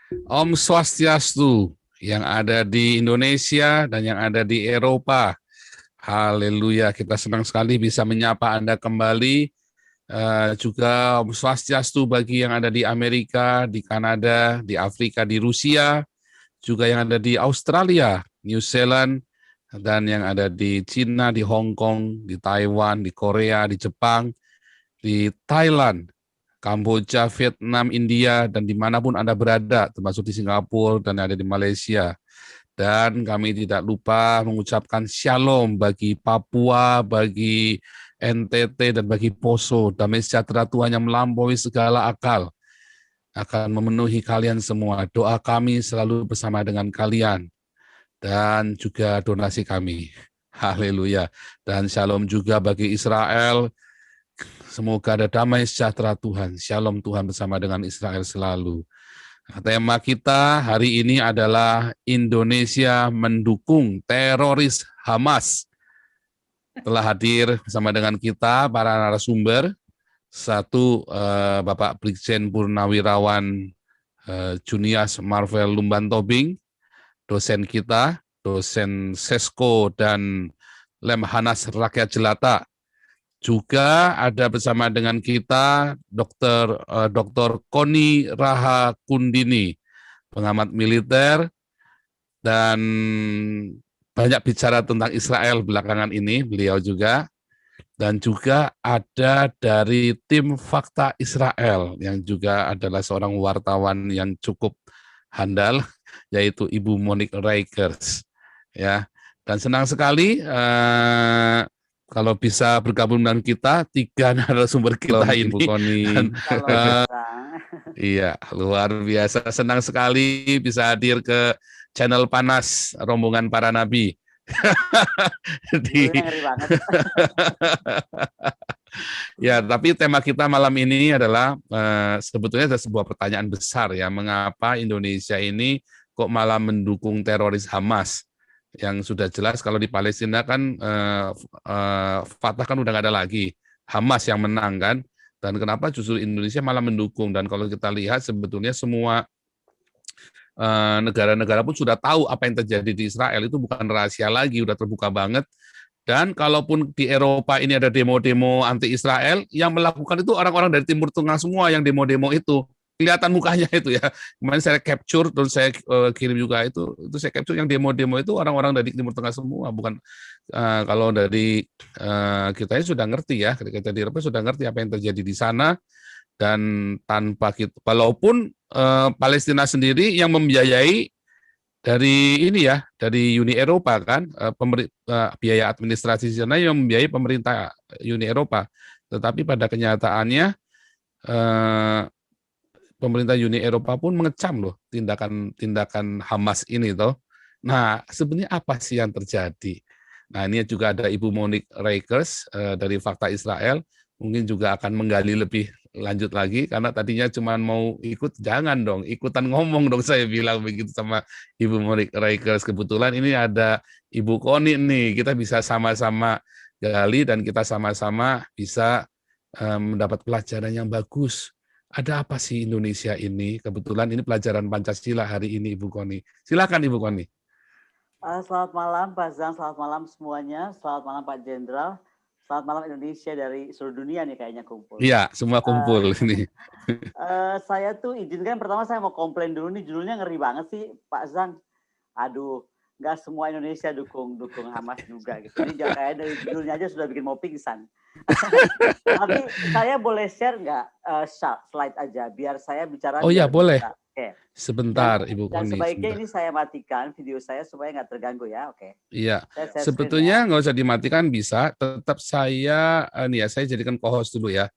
Om Swastiastu yang ada di Indonesia dan yang ada di Eropa. Haleluya, kita senang sekali bisa menyapa Anda kembali. Juga Om Swastiastu bagi yang ada di Amerika, di Kanada, di Afrika, di Rusia, juga yang ada di Australia, New Zealand, dan yang ada di Cina, di Hong Kong, di Taiwan, di Korea, di Jepang, di Thailand, Kamboja, Vietnam, India, dan dimanapun Anda berada, termasuk di Singapura dan ada di Malaysia. Dan kami tidak lupa mengucapkan shalom bagi Papua, bagi NTT, dan bagi Poso. Damai sejahtera Tuhan yang melampaui segala akal akan memenuhi kalian semua. Doa kami selalu bersama dengan kalian dan juga donasi kami. Haleluya. Dan shalom juga bagi Israel. Semoga ada damai sejahtera Tuhan. Shalom Tuhan bersama dengan Israel selalu. Nah, tema kita hari ini adalah Indonesia mendukung teroris Hamas. Telah hadir bersama dengan kita para narasumber. Satu, Bapak Brigjen Purnawirawan Junias Marvel Lumban Tobing, dosen kita, dosen Sesko dan Lemhanas Rakyat Jelata. Juga ada bersama dengan kita Dr. Koni Raha Kundini, pengamat militer dan banyak bicara tentang Israel belakangan ini, beliau juga. Dan juga ada dari tim Fakta Israel yang juga adalah seorang wartawan yang cukup handal, yaitu Ibu Monique Reikers. Ya, dan senang sekali kalau bisa bergabung dengan kita, 3 narasumber kita Ibu ini. Koni. Dan, iya, luar biasa. Senang sekali bisa hadir ke channel Panas, rombongan para nabi. Ngeri banget. Ya, tapi tema kita malam ini adalah sebetulnya ada sebuah pertanyaan besar ya, mengapa Indonesia ini kok malah mendukung teroris Hamas? Yang sudah jelas kalau di Palestina kan Fatah kan udah nggak ada lagi, Hamas yang menang kan, dan kenapa justru Indonesia malah mendukung? Dan kalau kita lihat sebetulnya semua negara-negara pun sudah tahu apa yang terjadi di Israel, itu bukan rahasia lagi, udah terbuka banget. Dan kalaupun di Eropa ini ada demo-demo anti-Israel, yang melakukan itu orang-orang dari Timur Tengah semua yang demo-demo itu. Kelihatan mukanya itu ya. Kemarin saya capture, terus saya kirim juga itu saya capture yang demo-demo itu orang-orang dari Timur Tengah semua. Bukan kalau dari kita sudah ngerti ya, ketika di Eropa sudah ngerti apa yang terjadi di sana. Dan tanpa kita, walaupun Palestina sendiri yang membiayai dari ini ya, dari Uni Eropa kan, biaya administrasi di sana yang membiayai pemerintah Uni Eropa. Tetapi pada kenyataannya pemerintah Uni Eropa pun mengecam loh tindakan Hamas ini toh. Nah, sebenarnya apa sih yang terjadi? Nah, ini juga ada Ibu Monique Reikers dari Fakta Israel, mungkin juga akan menggali lebih lanjut lagi, karena tadinya cuma mau ikut, jangan dong, ikutan ngomong dong, saya bilang begitu sama Ibu Monique Reikers. Kebetulan ini ada Ibu Koni nih, kita bisa sama-sama gali dan kita sama-sama bisa mendapat pelajaran yang bagus. Ada apa sih Indonesia ini? Kebetulan ini pelajaran Pancasila hari ini, Ibu Koni. Silakan Ibu Koni. Selamat malam Pak Zang, selamat malam semuanya, selamat malam Pak Jenderal, selamat malam Indonesia dari seluruh dunia nih kayaknya kumpul. Iya, semua kumpul ini. Saya tuh izinkan pertama saya mau komplain dulu nih, judulnya ngeri banget sih Pak Zang. Aduh, nggak semua Indonesia dukung Hamas juga gitu. Ini kayak dari judulnya aja sudah bikin mau pingsan. Tapi saya boleh share nggak slide aja biar saya bicara. Oh iya, boleh. Oke. Sebentar, Ibu Koni. Dan sebaiknya sebentar. ini saya matikan video saya supaya nggak terganggu ya. Oke. Iya, Sebetulnya nggak usah dimatikan, bisa. Tetap saya, saya jadikan co-host dulu ya.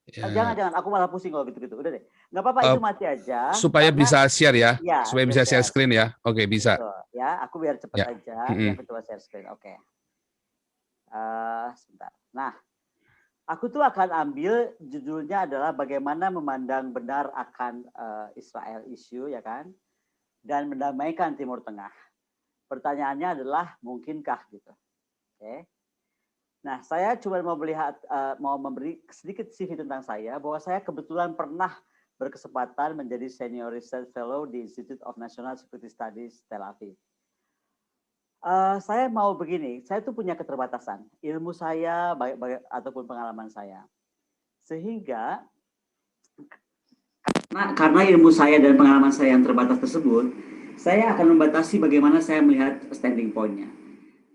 Jangan, aku malah pusing kalau gitu-gitu. Udah deh, nggak apa-apa itu mati aja. Supaya bisa share ya, supaya bisa share screen ya. Oke, bisa. Betul, ya, aku biar cepat aja. Yang kedua share screen, oke. Sebentar. Nah, aku tuh akan ambil judulnya adalah bagaimana memandang benar akan Israel issue, ya kan? Dan mendamaikan Timur Tengah. Pertanyaannya adalah mungkinkah gitu? Oke. Nah, saya cuma mau memberi sedikit CV tentang saya, bahwa saya kebetulan pernah berkesempatan menjadi Senior Research Fellow di Institute of National Security Studies Tel Aviv. Saya mau begini, saya tuh punya keterbatasan, ilmu saya ataupun pengalaman saya. Sehingga karena ilmu saya dan pengalaman saya yang terbatas tersebut, saya akan membatasi bagaimana saya melihat standing point-nya.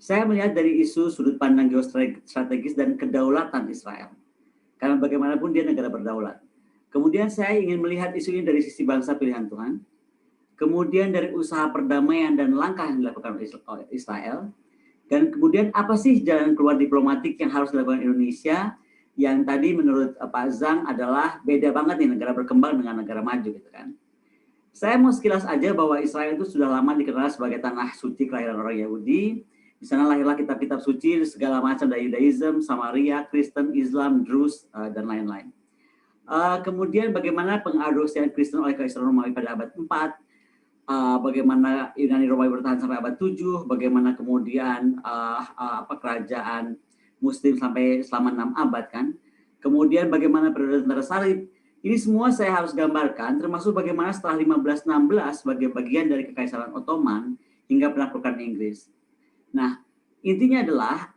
Saya melihat dari isu sudut pandang geostrategis dan kedaulatan Israel. Karena bagaimanapun dia negara berdaulat. Kemudian saya ingin melihat isu ini dari sisi bangsa pilihan Tuhan. Kemudian dari usaha perdamaian dan langkah yang dilakukan oleh Israel. Dan kemudian apa sih jalan keluar diplomatik yang harus dilakukan Indonesia, yang tadi menurut Pak Zhang adalah beda banget nih negara berkembang dengan negara maju gitu kan. Saya mau sekilas aja bahwa Israel itu sudah lama dikenal sebagai tanah suci kelahiran orang Yahudi. Di sana lahirlah kitab-kitab suci segala macam dari Judaism, Samaria, Kristen, Islam, Druze, dan lain-lain. Kemudian bagaimana pengadopsian Kristen oleh Kaisar Romawi pada abad 4, bagaimana Yunani Romawi bertahan sampai abad 7, bagaimana kemudian kerajaan Muslim sampai selama 6 abad kan. Kemudian bagaimana periode tentara salib. Ini semua saya harus gambarkan, termasuk bagaimana setelah 1516 sebagai bagian dari Kekaisaran Ottoman hingga penaklukan Inggris. Nah, intinya adalah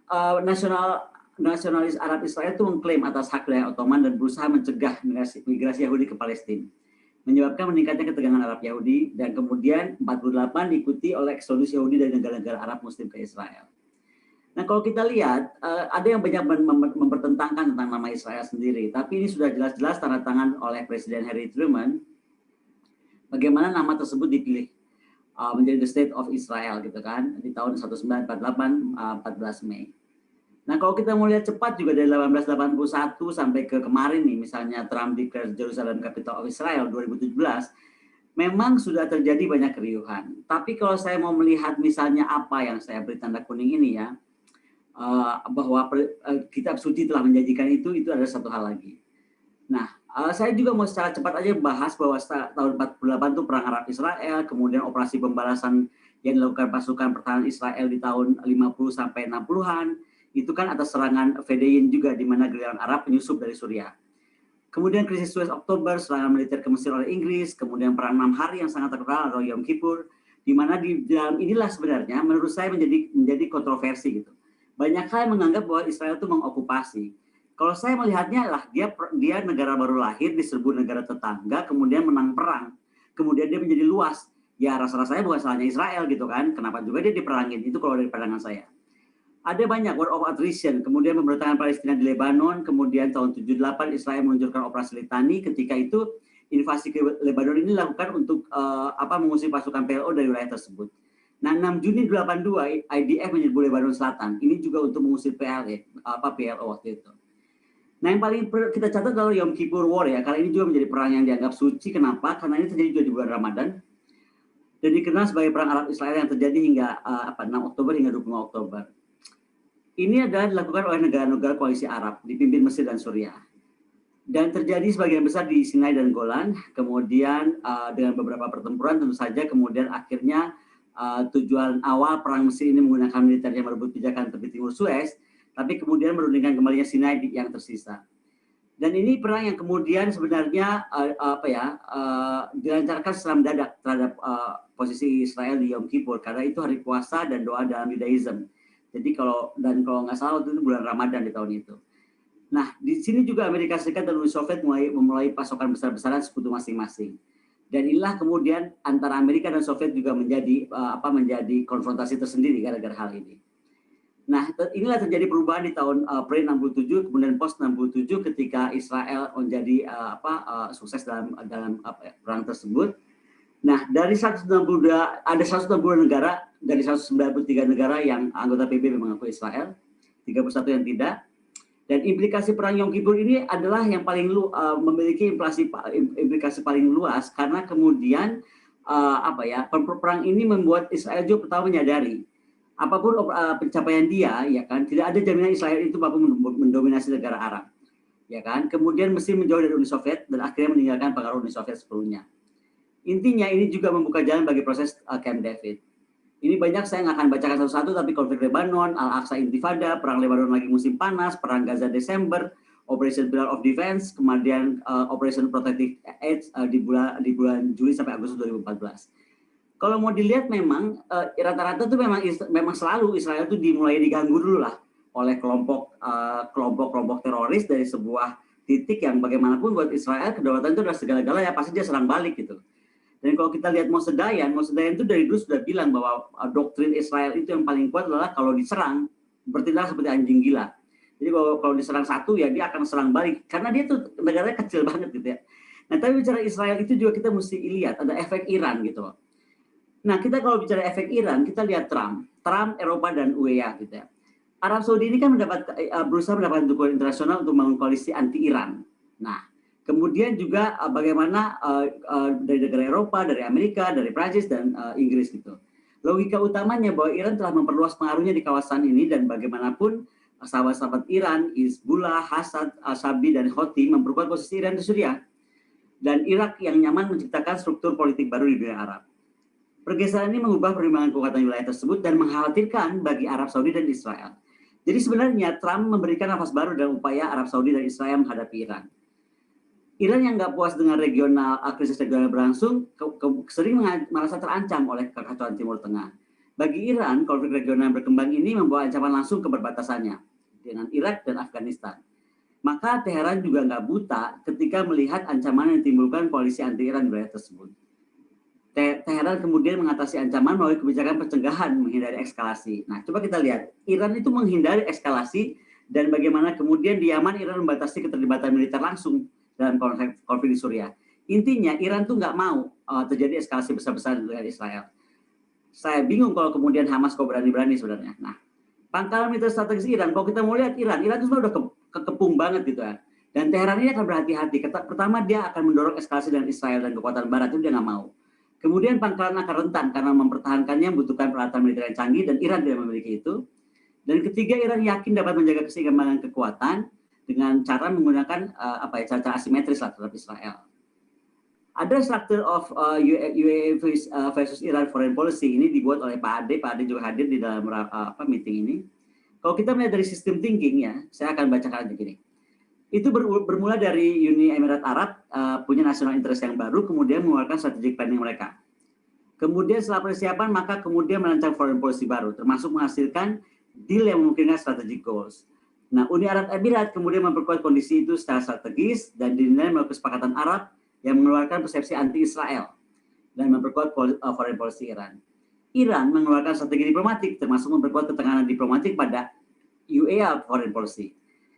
nasionalis Arab Israel itu mengklaim atas hak wilayah Ottoman dan berusaha mencegah migrasi Yahudi ke Palestina, menyebabkan meningkatnya ketegangan Arab Yahudi, dan kemudian 48 diikuti oleh eksodus Yahudi dari negara-negara Arab Muslim ke Israel. Nah, kalau kita lihat, ada yang banyak mempertentangkan tentang nama Israel sendiri, tapi ini sudah jelas-jelas tanda tangan oleh Presiden Harry Truman, bagaimana nama tersebut dipilih menjadi the State of Israel gitu kan, di tahun 1948, 14 Mei. Nah, kalau kita mau lihat cepat juga dari 1881 sampai ke kemarin nih, misalnya Trump declare Jerusalem Capital of Israel 2017, memang sudah terjadi banyak keriuhan. Tapi kalau saya mau melihat misalnya apa yang saya beri tanda kuning ini ya, bahwa kitab suci telah menjanjikan itu adalah satu hal lagi. Nah, saya juga mau secara cepat aja bahas bahwa tahun 48 itu perang Arab Israel, kemudian operasi pembalasan yang dilakukan pasukan pertahanan Israel di tahun 50 sampai 60-an. Itu kan atas serangan Fedayeen juga, di mana giliran Arab penyusup dari Suriah. Kemudian krisis Suez Oktober, serangan militer ke Mesir oleh Inggris, kemudian perang 6 hari yang sangat terkenal atau Yom Kippur, di mana di dalam inilah sebenarnya menurut saya menjadi kontroversi gitu. Banyak hal yang menganggap bahwa Israel itu mengokupasi. Kalau saya melihatnya lah dia negara baru lahir di serbu negara tetangga, kemudian menang perang, kemudian dia menjadi luas. Ya rasa-rasanya bukan salahnya Israel gitu kan. Kenapa juga dia diperangin? Itu kalau dari pandangan saya. Ada banyak war of attrition, kemudian pemberontakan Palestina di Lebanon, kemudian tahun 78 Israel meluncurkan operasi Litani. Ketika itu invasi ke Lebanon ini dilakukan untuk mengusir pasukan PLO dari wilayah tersebut. Nah, 6 Juni 82 IDF menyerbu Lebanon Selatan. Ini juga untuk mengusir PLO waktu itu. Nah, yang paling kita catat adalah Yom Kippur War ya. Kali ini juga menjadi perang yang dianggap suci. Kenapa? Karena ini terjadi juga di bulan Ramadan. Dan dikenal sebagai perang Arab Israel yang terjadi hingga 6 Oktober hingga 25 Oktober. Ini adalah dilakukan oleh negara-negara koalisi Arab, dipimpin Mesir dan Suriah. Dan terjadi sebagian besar di Sinai dan Golan, kemudian dengan beberapa pertempuran tentu saja, kemudian akhirnya tujuan awal perang Mesir ini menggunakan militer yang merebut pijakan tepi timur Suez, tapi kemudian merundingkan kembalinya Sinai yang tersisa. Dan ini perang yang kemudian sebenarnya dilancarkan secara mendadak terhadap posisi Israel di Yom Kippur, karena itu hari puasa dan doa dalam Judaism. Jadi kalau nggak salah itu bulan Ramadan di tahun itu. Nah, di sini juga Amerika Serikat dan Uni Soviet memulai pasokan besar-besaran sekutu masing-masing. Dan inilah kemudian antara Amerika dan Soviet juga menjadi konfrontasi tersendiri gara-gara hal ini. Nah, inilah terjadi perubahan di tahun pre-67 kemudian post-67 ketika Israel menjadi sukses dalam perang tersebut. Nah, dari 162 negara, dari 193 negara yang anggota PBB mengakui Israel, 31 yang tidak. Dan implikasi perang Yom Kippur ini adalah yang paling memiliki implikasi paling luas, karena kemudian perang ini membuat Israel juga pertama menyadari apapun pencapaian dia, ya kan, tidak ada jaminan Israel itu mampu mendominasi negara Arab, ya kan. Kemudian Mesir menjauh dari Uni Soviet dan akhirnya meninggalkan pengaruh Uni Soviet sepenuhnya. Intinya ini juga membuka jalan bagi proses Camp David. Ini banyak saya nggak akan bacakan satu-satu, tapi konflik Lebanon, Al-Aqsa Intifada, perang Lebanon lagi musim panas, perang Gaza Desember, Operation Pillar of Defense, kemudian Operation Protective Edge di bulan Juli sampai Agustus 2014. Kalau mau dilihat memang rata-rata tuh memang selalu Israel tuh dimulai diganggu dulu lah oleh kelompok teroris dari sebuah titik yang bagaimanapun buat Israel kedaulatan itu adalah segala-galanya, pasti dia serang balik gitu. Dan kalau kita lihat Moshe Dayan itu dari dulu sudah bilang bahwa doktrin Israel itu yang paling kuat adalah kalau diserang bertindak seperti anjing gila. Jadi kalau diserang satu ya dia akan serang balik karena dia tuh negaranya kecil banget gitu ya. Nah tapi bicara Israel itu juga kita mesti lihat ada efek Iran gitu. Nah kita kalau bicara efek Iran kita lihat Trump, Eropa dan UEA gitu ya. Arab Saudi ini kan berusaha mendapatkan dukungan internasional untuk membangun koalisi anti Iran. Nah kemudian juga bagaimana dari negara Eropa, dari Amerika, dari Prancis dan Inggris gitu. Logika utamanya bahwa Iran telah memperluas pengaruhnya di kawasan ini dan bagaimanapun sahabat-sahabat Iran, Hizbullah, Hasad, Al-Shabi, dan Houthi memperkuat posisi Iran di Suriah. Dan Irak yang nyaman menciptakan struktur politik baru di dunia Arab. Pergeseran ini mengubah perimbangan kekuatan wilayah tersebut dan mengkhawatirkan bagi Arab Saudi dan Israel. Jadi sebenarnya Trump memberikan nafas baru dalam upaya Arab Saudi dan Israel menghadapi Iran. Iran yang nggak puas dengan krisis regional berlangsung, sering merasa terancam oleh kekacauan Timur Tengah. Bagi Iran, konflik regional yang berkembang ini membawa ancaman langsung ke perbatasannya dengan Irak dan Afghanistan. Maka Teheran juga nggak buta ketika melihat ancaman yang ditimbulkan koalisi anti-Iran di wilayah tersebut. Teheran kemudian mengatasi ancaman melalui kebijakan pencegahan menghindari eskalasi. Nah, coba kita lihat, Iran itu menghindari eskalasi dan bagaimana kemudian di Yaman Iran membatasi keterlibatan militer langsung dalam konflik di Suriah. Intinya Iran tuh nggak mau terjadi eskalasi besar-besaran dengan Israel. Saya bingung kalau kemudian Hamas kok berani-berani sebenarnya. Nah, pangkalan militer strategis Iran, kalau kita mau lihat Iran itu sebenarnya udah kekepung banget gitu ya. Dan Teheran ini akan berhati-hati. Pertama dia akan mendorong eskalasi dengan Israel dan kekuatan Barat itu dia nggak mau. Kemudian pangkalan akan rentan karena mempertahankannya membutuhkan peralatan militer yang canggih dan Iran tidak memiliki itu. Dan ketiga Iran yakin dapat menjaga keseimbangan kekuatan dengan cara menggunakan cara asimetris lah terhadap Israel. Ada structure of UAE versus Iran foreign policy ini dibuat oleh Pak Ade juga hadir di dalam meeting ini. Kalau kita melihat dari sistem thinking ya, saya akan bacakan aja gini. Itu bermula dari Uni Emirat Arab punya national interest yang baru, kemudian mengeluarkan strategic planning mereka. Kemudian setelah persiapan maka kemudian merancang foreign policy baru, termasuk menghasilkan deal yang memungkinkan strategic goals. Nah, Uni Arab Emirat kemudian memperkuat kondisi itu secara strategis dan dinilai melalui kesepakatan Arab yang mengeluarkan persepsi anti-Israel dan memperkuat foreign policy Iran. Iran mengeluarkan strategi diplomatik termasuk memperkuat ketegangan diplomatik pada UAE foreign policy.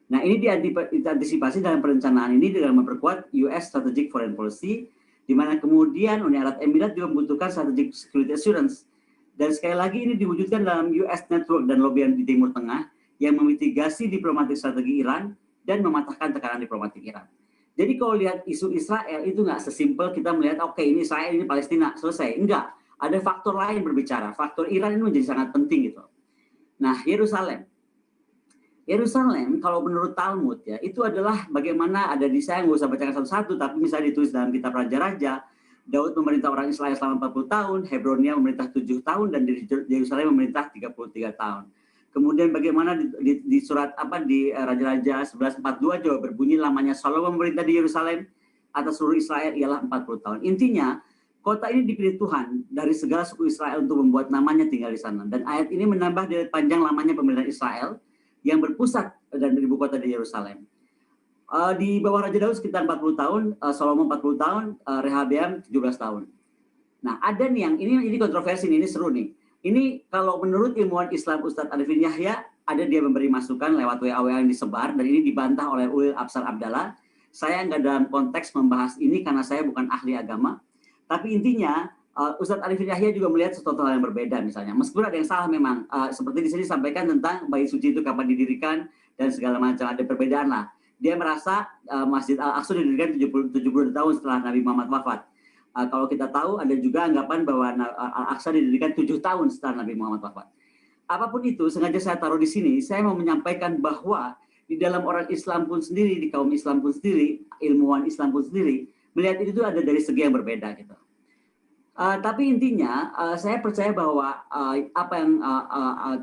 Nah, ini diantisipasi dalam perencanaan ini dengan memperkuat US strategic foreign policy, di mana kemudian Uni Arab Emirat juga membutuhkan strategic security assurance. Dan sekali lagi ini diwujudkan dalam US network dan lobbyan di Timur Tengah yang memitigasi diplomatik strategi Iran dan mematahkan tekanan diplomatik Iran. Jadi kalau lihat isu Israel itu nggak sesimpel kita melihat oke, ini Israel, ini Palestina, selesai. Enggak, ada faktor lain berbicara. Faktor Iran ini menjadi sangat penting gitu. Nah, Yerusalem kalau menurut Talmud ya itu adalah bagaimana ada di saya nggak usah bacakan satu-satu tapi misalnya ditulis dalam kitab Raja-Raja, Daud memerintah orang Israel selama 40 tahun, Hebronia memerintah 7 tahun dan di Yerusalem memerintah 33 tahun. Kemudian bagaimana di surat di Raja-Raja 11:42 juga berbunyi lamanya Salomo memerintah di Yerusalem atas seluruh Israel ialah 40 tahun. Intinya kota ini dipilih Tuhan dari segala suku Israel untuk membuat namanya tinggal di sana. Dan ayat ini menambah dari panjang lamanya pemerintahan Israel yang berpusat dan ibu kota di Yerusalem. Di bawah Raja Daud sekitar 40 tahun, Salomo 40 tahun, Rehabeam 17 tahun. Nah, ada nih yang ini kontroversi ini seru nih. Ini kalau menurut ilmuwan Islam Ustadz Arifin Yahya, ada dia memberi masukan lewat WA yang disebar dan ini dibantah oleh Ulil Absar Abdallah. Saya nggak dalam konteks membahas ini karena saya bukan ahli agama. Tapi intinya Ustadz Arifin Yahya juga melihat sesuatu hal yang berbeda misalnya. Meskipun ada yang salah memang, seperti di sini disampaikan tentang bayi suci itu kapan didirikan dan segala macam, ada perbedaan lah. Dia merasa Masjid Al-Aqsa didirikan 70 tahun setelah Nabi Muhammad wafat. Kalau kita tahu ada juga anggapan bahwa Al-Aqsa didirikan 7 tahun setelah Nabi Muhammad wafat. Apapun itu, sengaja saya taruh di sini, saya mau menyampaikan bahwa di dalam orang Islam pun sendiri, di kaum Islam pun sendiri, ilmuwan Islam pun sendiri, melihat itu ada dari segi yang berbeda gitu. Tapi intinya saya percaya bahwa apa yang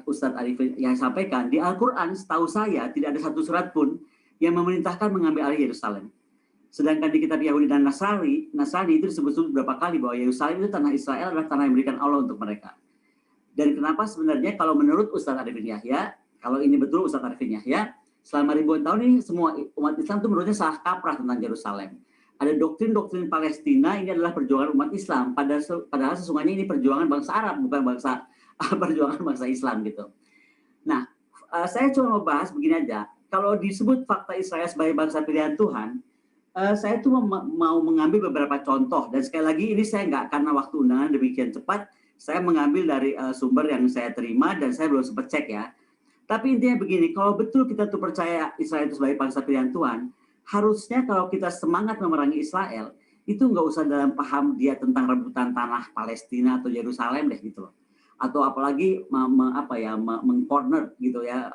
Ustadz Arifin yang sampaikan di Al-Quran, setahu saya tidak ada satu surat pun yang memerintahkan mengambil alih Yerusalem. Sedangkan di kitab Yahudi dan Nasrani itu disebut beberapa kali bahwa Yerusalem itu tanah Israel adalah tanah yang diberikan Allah untuk mereka. Dan kenapa sebenarnya kalau menurut Ustaz Arifin Yahya, kalau ini betul Ustaz Arifin Yahya, selama ribuan tahun ini semua umat Islam itu menurutnya salah kaprah tentang Yerusalem. Ada doktrin-doktrin Palestina ini adalah perjuangan umat Islam, padahal sesungguhnya ini perjuangan bangsa Arab, bukan perjuangan bangsa Islam gitu. Nah, saya cuma mau bahas begini aja. Kalau disebut fakta Israel sebagai bangsa pilihan Tuhan, saya tuh mau mengambil beberapa contoh, dan sekali lagi ini saya nggak, karena waktu undangan demikian cepat, saya mengambil dari sumber yang saya terima dan saya belum sempat cek ya. Tapi intinya begini, kalau betul kita tuh percaya Israel itu sebagai bangsa pilihan Tuhan, harusnya kalau kita semangat memerangi Israel, itu nggak usah dalam paham dia tentang rebutan tanah Palestina atau Yerusalem deh gitu loh. Atau apalagi mengcorner gitu ya,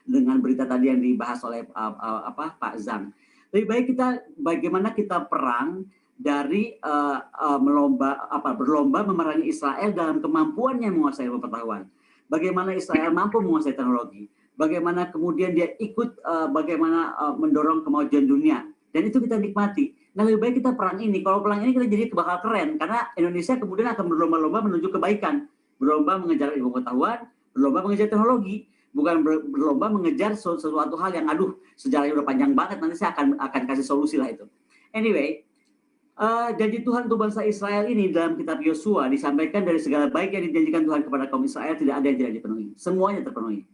dengan berita tadi yang dibahas oleh Pak Zhang. Lebih baik bagaimana kita perang dari berlomba memerangi Israel dalam kemampuannya menguasai ilmu pengetahuan. Bagaimana Israel mampu menguasai teknologi. Bagaimana kemudian dia ikut mendorong kemajuan dunia. Dan itu kita nikmati. Nah, lebih baik kita perang ini. Kalau perang ini kita jadi bakal keren. Karena Indonesia kemudian akan berlomba-lomba menuju kebaikan. Berlomba mengejar ilmu pengetahuan, berlomba mengejar teknologi. Bukan berlomba mengejar sesuatu hal yang sejarahnya udah panjang banget, nanti saya akan kasih solusi lah itu. Anyway, janji Tuhan untuk bangsa Israel ini dalam kitab Yosua disampaikan dari segala baik yang dijanjikan Tuhan kepada kaum Israel tidak ada yang tidak dipenuhi, semuanya terpenuhi.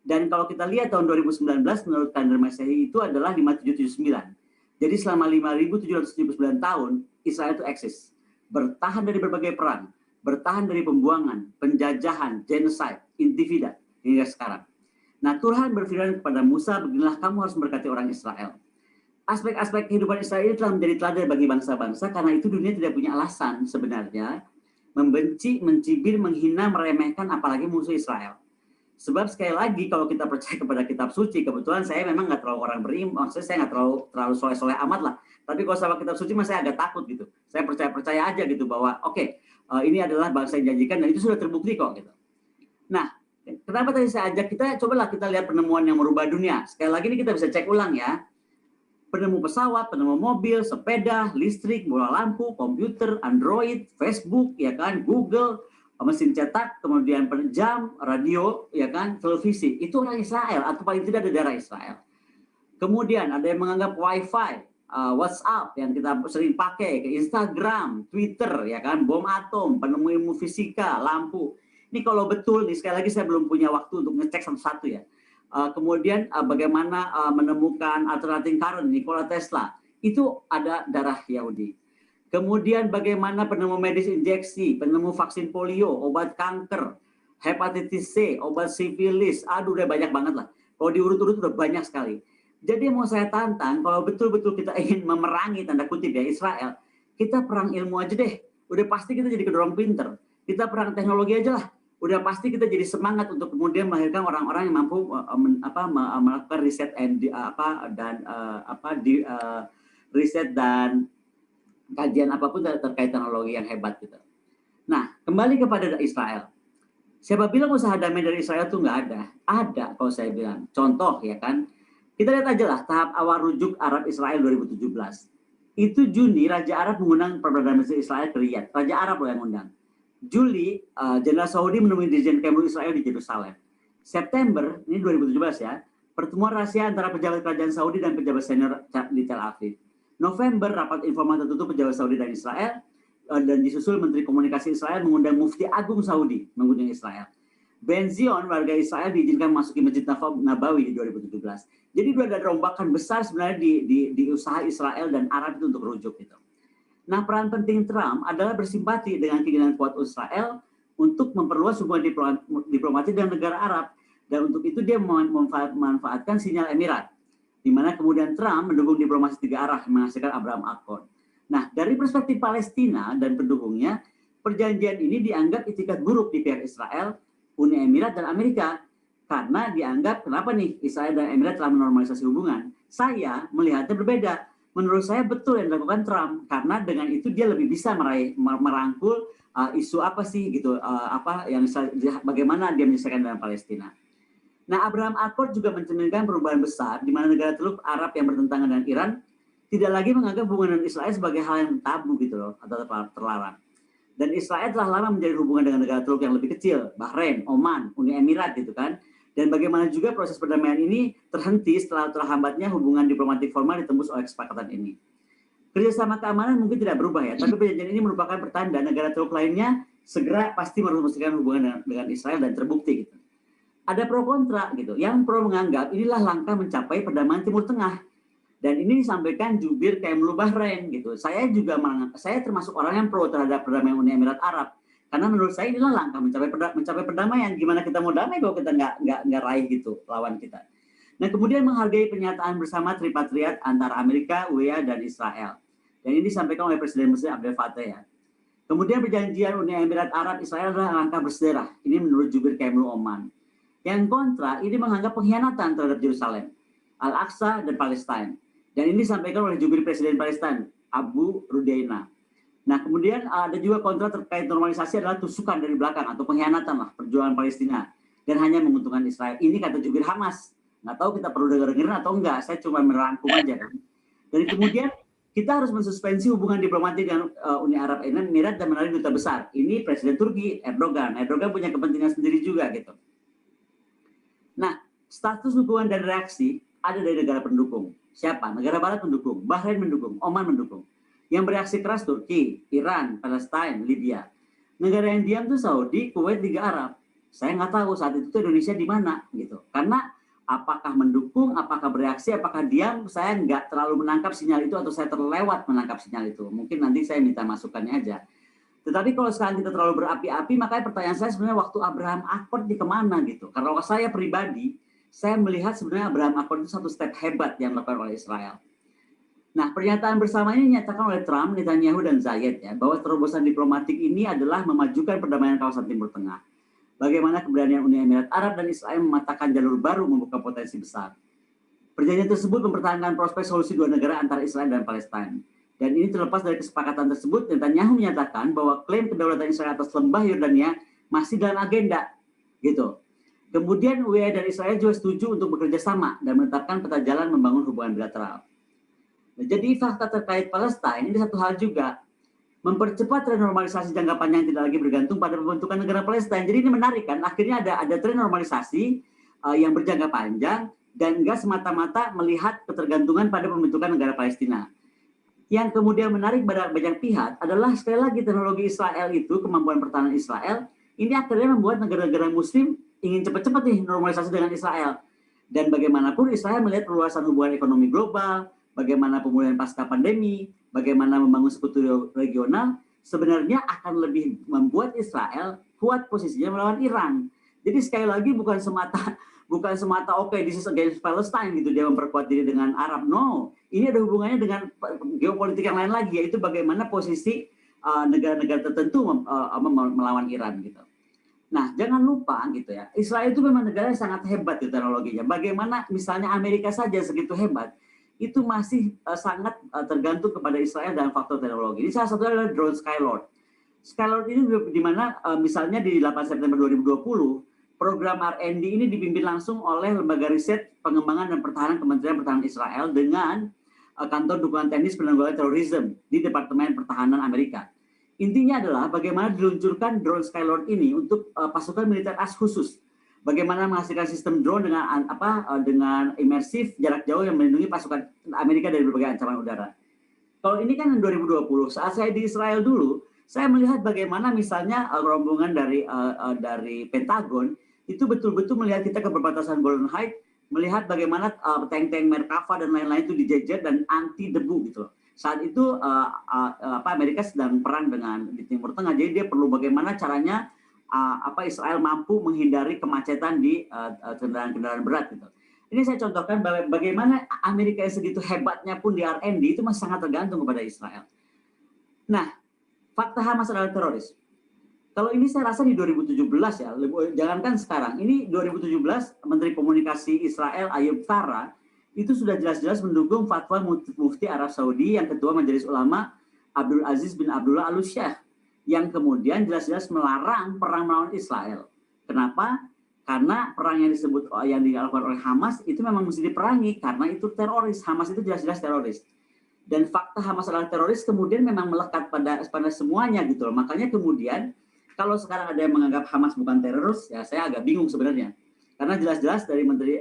Dan kalau kita lihat tahun 2019 menurut kalender Masehi itu adalah 5779. Jadi selama 5779 tahun Israel itu eksis, bertahan dari berbagai perang, bertahan dari pembuangan, penjajahan, genocide, intifida hingga sekarang. Nah, Tuhan berfirman kepada Musa, beginilah kamu harus memberkati orang Israel. Aspek-aspek kehidupan Israel itu telah menjadi teladan bagi bangsa-bangsa, karena itu dunia tidak punya alasan sebenarnya membenci, mencibir, menghina, meremehkan apalagi musuh Israel. Sebab sekali lagi kalau kita percaya kepada kitab suci, kebetulan saya memang nggak terlalu orang beriman, maksudnya saya nggak terlalu soleh-soleh amat lah. Tapi kalau sama kitab suci saya agak takut gitu. Saya percaya aja gitu bahwa ini adalah bangsa yang dijanjikan dan itu sudah terbukti kok gitu. Nah, kenapa tadi saya ajak kita lihat penemuan yang merubah dunia. Sekali lagi ini kita bisa cek ulang ya. Penemu pesawat, penemu mobil, sepeda, listrik, bola lampu, komputer, Android, Facebook, ya kan, Google, mesin cetak, kemudian jam, radio, ya kan, televisi. Itu orang Israel atau paling tidak ada darah Israel. Kemudian ada yang menganggap WiFi, WhatsApp yang kita sering pakai, ke Instagram, Twitter, ya kan, bom atom, penemu ilmu fisika, lampu. Ini kalau betul, sekali lagi saya belum punya waktu untuk ngecek satu-satu ya. Kemudian bagaimana menemukan alternating current, Nikola Tesla, itu ada darah Yahudi. Kemudian bagaimana penemu medis injeksi, penemu vaksin polio, obat kanker, hepatitis C, obat sifilis, udah banyak banget lah. Kalau diurut-urut udah banyak sekali. Jadi mau saya tantang, kalau betul-betul kita ingin memerangi tanda kutip ya Israel, kita perang ilmu aja deh. Udah pasti kita jadi kedorong pinter. Kita perang teknologi aja lah. Udah pasti kita jadi semangat untuk kemudian melahirkan orang-orang yang mampu melakukan riset riset dan kajian apapun terkait teknologi yang hebat gitu. Nah, kembali kepada Israel. Siapa bilang usaha damai dari Israel itu nggak ada? Ada kalau saya bilang. Contoh ya kan, kita lihat aja lah tahap awal rujuk Arab Israel 2017. Itu Juni Raja Arab mengundang Perdana Menteri Israel ke Riyadh. Raja Arab loh yang mengundang. Juli, Jenderal Saudi menemui Dirjen Kemlu Israel di Yerusalem. September, ini 2017 ya, pertemuan rahasia antara pejabat kerajaan Saudi dan pejabat senior di Tel Aviv. November, rapat informal tertutup pejabat Saudi dan Israel, dan disusul Menteri Komunikasi Israel mengundang Mufti Agung Saudi mengunjungi Israel. Ben Zion, warga Israel diizinkan memasuki Masjid Nabawi di 2017. Jadi ada rombakan besar sebenarnya di usaha Israel dan Arab itu untuk rujuk gitu. Nah, peran penting Trump adalah bersimpati dengan keinginan kuat Israel untuk memperluas hubungan diplomatik dengan negara Arab. Dan untuk itu dia memanfaatkan sinyal Emirat, di mana kemudian Trump mendukung diplomasi tiga arah menghasilkan Abraham Accord. Nah, dari perspektif Palestina dan pendukungnya, perjanjian ini dianggap itikat buruk di pihak Israel, Uni Emirat, dan Amerika. Karena dianggap, kenapa nih Israel dan Emirat telah menormalisasi hubungan? Saya melihatnya berbeda. Menurut saya betul yang dilakukan Trump, karena dengan itu dia lebih bisa merangkul isu apa sih gitu, bagaimana dia menyelesaikan dengan Palestina. Nah, Abraham Accord juga mencerminkan perubahan besar di mana negara Teluk Arab yang bertentangan dengan Iran tidak lagi menganggap hubungan dengan Israel sebagai hal yang tabu gitu loh, atau terlarang. Dan Israel telah lama menjadi hubungan dengan negara Teluk yang lebih kecil, Bahrain, Oman, Uni Emirat gitu kan. Dan bagaimana juga proses perdamaian ini terhenti setelah terhambatnya hubungan diplomatik formal ditembus oleh kesepakatan ini. Kerjasama keamanan mungkin tidak berubah ya, tapi perjanjian ini merupakan pertanda negara Teluk lainnya segera pasti merumuskan hubungan dengan Israel dan terbukti gitu. Ada pro kontra gitu. Yang pro menganggap inilah langkah mencapai perdamaian Timur Tengah. Dan ini disampaikan jubir Kemlu Bahrain gitu. Saya termasuk orang yang pro terhadap perdamaian Uni Emirat Arab. Karena menurut saya inilah langkah mencapai perdamaian. Gimana kita mau damai kalau kita nggak raih gitu lawan kita. Nah, kemudian menghargai pernyataan bersama tripartit antara Amerika, UEA, dan Israel. Dan ini disampaikan oleh Presiden Mesir Abdel Fattah ya. Kemudian perjanjian Uni Emirat Arab Israel adalah langkah bersejarah. Ini menurut jubir Kemlu Oman. Yang kontra, ini menganggap pengkhianatan terhadap Yerusalem, Al-Aqsa, dan Palestina. Dan ini disampaikan oleh jubir Presiden Palestina, Abu Rudaina. Nah, kemudian ada juga kontra terkait normalisasi adalah tusukan dari belakang atau pengkhianatan lah perjuangan Palestina dan hanya menguntungkan Israel. Ini kata jubir Hamas. Nggak tahu kita perlu dengar-dengarin atau enggak. Saya cuma merangkum aja. Dan kemudian kita harus mensuspensi hubungan diplomatik dengan Uni Arab Emirat dan menarik duta besar. Ini Presiden Turki, Erdogan. Erdogan punya kepentingan sendiri juga gitu. Nah, status dukungan dan reaksi ada dari negara pendukung. Siapa? Negara Barat mendukung, Bahrain mendukung, Oman mendukung. Yang bereaksi keras Turki, Iran, Palestina, Libya. Negara yang diam itu Saudi, Kuwait, Liga Arab. Saya nggak tahu saat itu Indonesia di mana gitu. Karena apakah mendukung, apakah bereaksi, apakah diam, saya nggak terlalu menangkap sinyal itu atau saya terlewat menangkap sinyal itu. Mungkin nanti saya minta masukannya aja. Tetapi kalau sekarang kita terlalu berapi-api, makanya pertanyaan saya sebenarnya waktu Abraham Accord di kemana gitu. Karena kalau saya pribadi, saya melihat sebenarnya Abraham Accord itu satu step hebat yang dilakukan oleh Israel. Nah, pernyataan bersama ini dinyatakan oleh Trump, Netanyahu, dan Zayed ya, bahwa terobosan diplomatik ini adalah memajukan perdamaian kawasan Timur Tengah. Bagaimana keberanian Uni Emirat Arab dan Israel mematahkan jalur baru membuka potensi besar. Perjanjian tersebut mempertahankan prospek solusi dua negara antara Israel dan Palestina. Dan ini terlepas dari kesepakatan tersebut, Netanyahu menyatakan bahwa klaim kedaulatan Israel atas lembah Yordania masih dalam agenda, gitu. Kemudian UEA dan Israel juga setuju untuk bekerja sama dan menetapkan peta jalan membangun hubungan bilateral. Nah, jadi fakta terkait Palestina ini satu hal juga, mempercepat tren normalisasi jangka panjang tidak lagi bergantung pada pembentukan negara Palestina. Jadi ini menarik kan, akhirnya ada tren normalisasi yang berjangka panjang dan enggak semata-mata melihat ketergantungan pada pembentukan negara Palestina. Yang kemudian menarik pada banyak pihak adalah sekali lagi teknologi Israel itu, kemampuan pertahanan Israel, ini akhirnya membuat negara-negara muslim ingin cepat-cepat nih normalisasi dengan Israel. Dan bagaimanapun Israel melihat perluasan hubungan ekonomi global, bagaimana pemulihan pasca pandemi, bagaimana membangun sekutu regional, sebenarnya akan lebih membuat Israel kuat posisinya melawan Iran. Jadi sekali lagi bukan semata oke, this is against Palestine gitu, dia memperkuat diri dengan Arab. No, ini ada hubungannya dengan geopolitik yang lain lagi, yaitu bagaimana posisi negara-negara tertentu melawan Iran gitu. Nah, jangan lupa gitu ya, Israel itu memang negara yang sangat hebat di teknologinya. Bagaimana misalnya Amerika saja segitu hebat, itu masih sangat tergantung kepada Israel dalam faktor teknologi. Ini salah satunya adalah drone Skylord. Skylord ini di mana misalnya di 8 September 2020, program R&D ini dipimpin langsung oleh Lembaga Riset Pengembangan dan Pertahanan Kementerian Pertahanan Israel dengan Kantor Dukungan Teknis Penanggulangan Terorisme di Departemen Pertahanan Amerika. Intinya adalah bagaimana diluncurkan drone Skylord ini untuk pasukan militer as khusus. Bagaimana menghasilkan sistem drone dengan imersif jarak jauh yang melindungi pasukan Amerika dari berbagai ancaman udara. Kalau ini kan 2020, saat saya di Israel dulu, saya melihat bagaimana misalnya rombongan dari Pentagon itu betul-betul melihat kita ke perbatasan Golden Heights, melihat bagaimana tank-tank Merkava dan lain-lain itu dijejer dan anti debu gitu. Saat itu Amerika sedang perang di Timur Tengah, jadi dia perlu bagaimana caranya Israel mampu menghindari kemacetan di kendaraan-kendaraan berat gitu. Ini saya contohkan bagaimana Amerika yang segitu hebatnya pun di R&D itu masih sangat tergantung kepada Israel. Nah, fakta Hamas adalah teroris. Kalau ini saya rasa di 2017 ya, jangankan sekarang. Ini 2017 Menteri Komunikasi Israel Ayub Tara itu sudah jelas-jelas mendukung fatwa Mufti Arab Saudi yang Ketua Majelis Ulama Abdul Aziz bin Abdullah Al-Syekh yang kemudian jelas-jelas melarang perang melawan Israel. Kenapa? Karena perang yang disebut yang dilakukan oleh Hamas itu memang mesti diperangi karena itu teroris. Hamas itu jelas-jelas teroris. Dan fakta Hamas adalah teroris kemudian memang melekat pada semuanya gitu loh. Makanya kemudian kalau sekarang ada yang menganggap Hamas bukan teroris, ya saya agak bingung sebenarnya. Karena jelas-jelas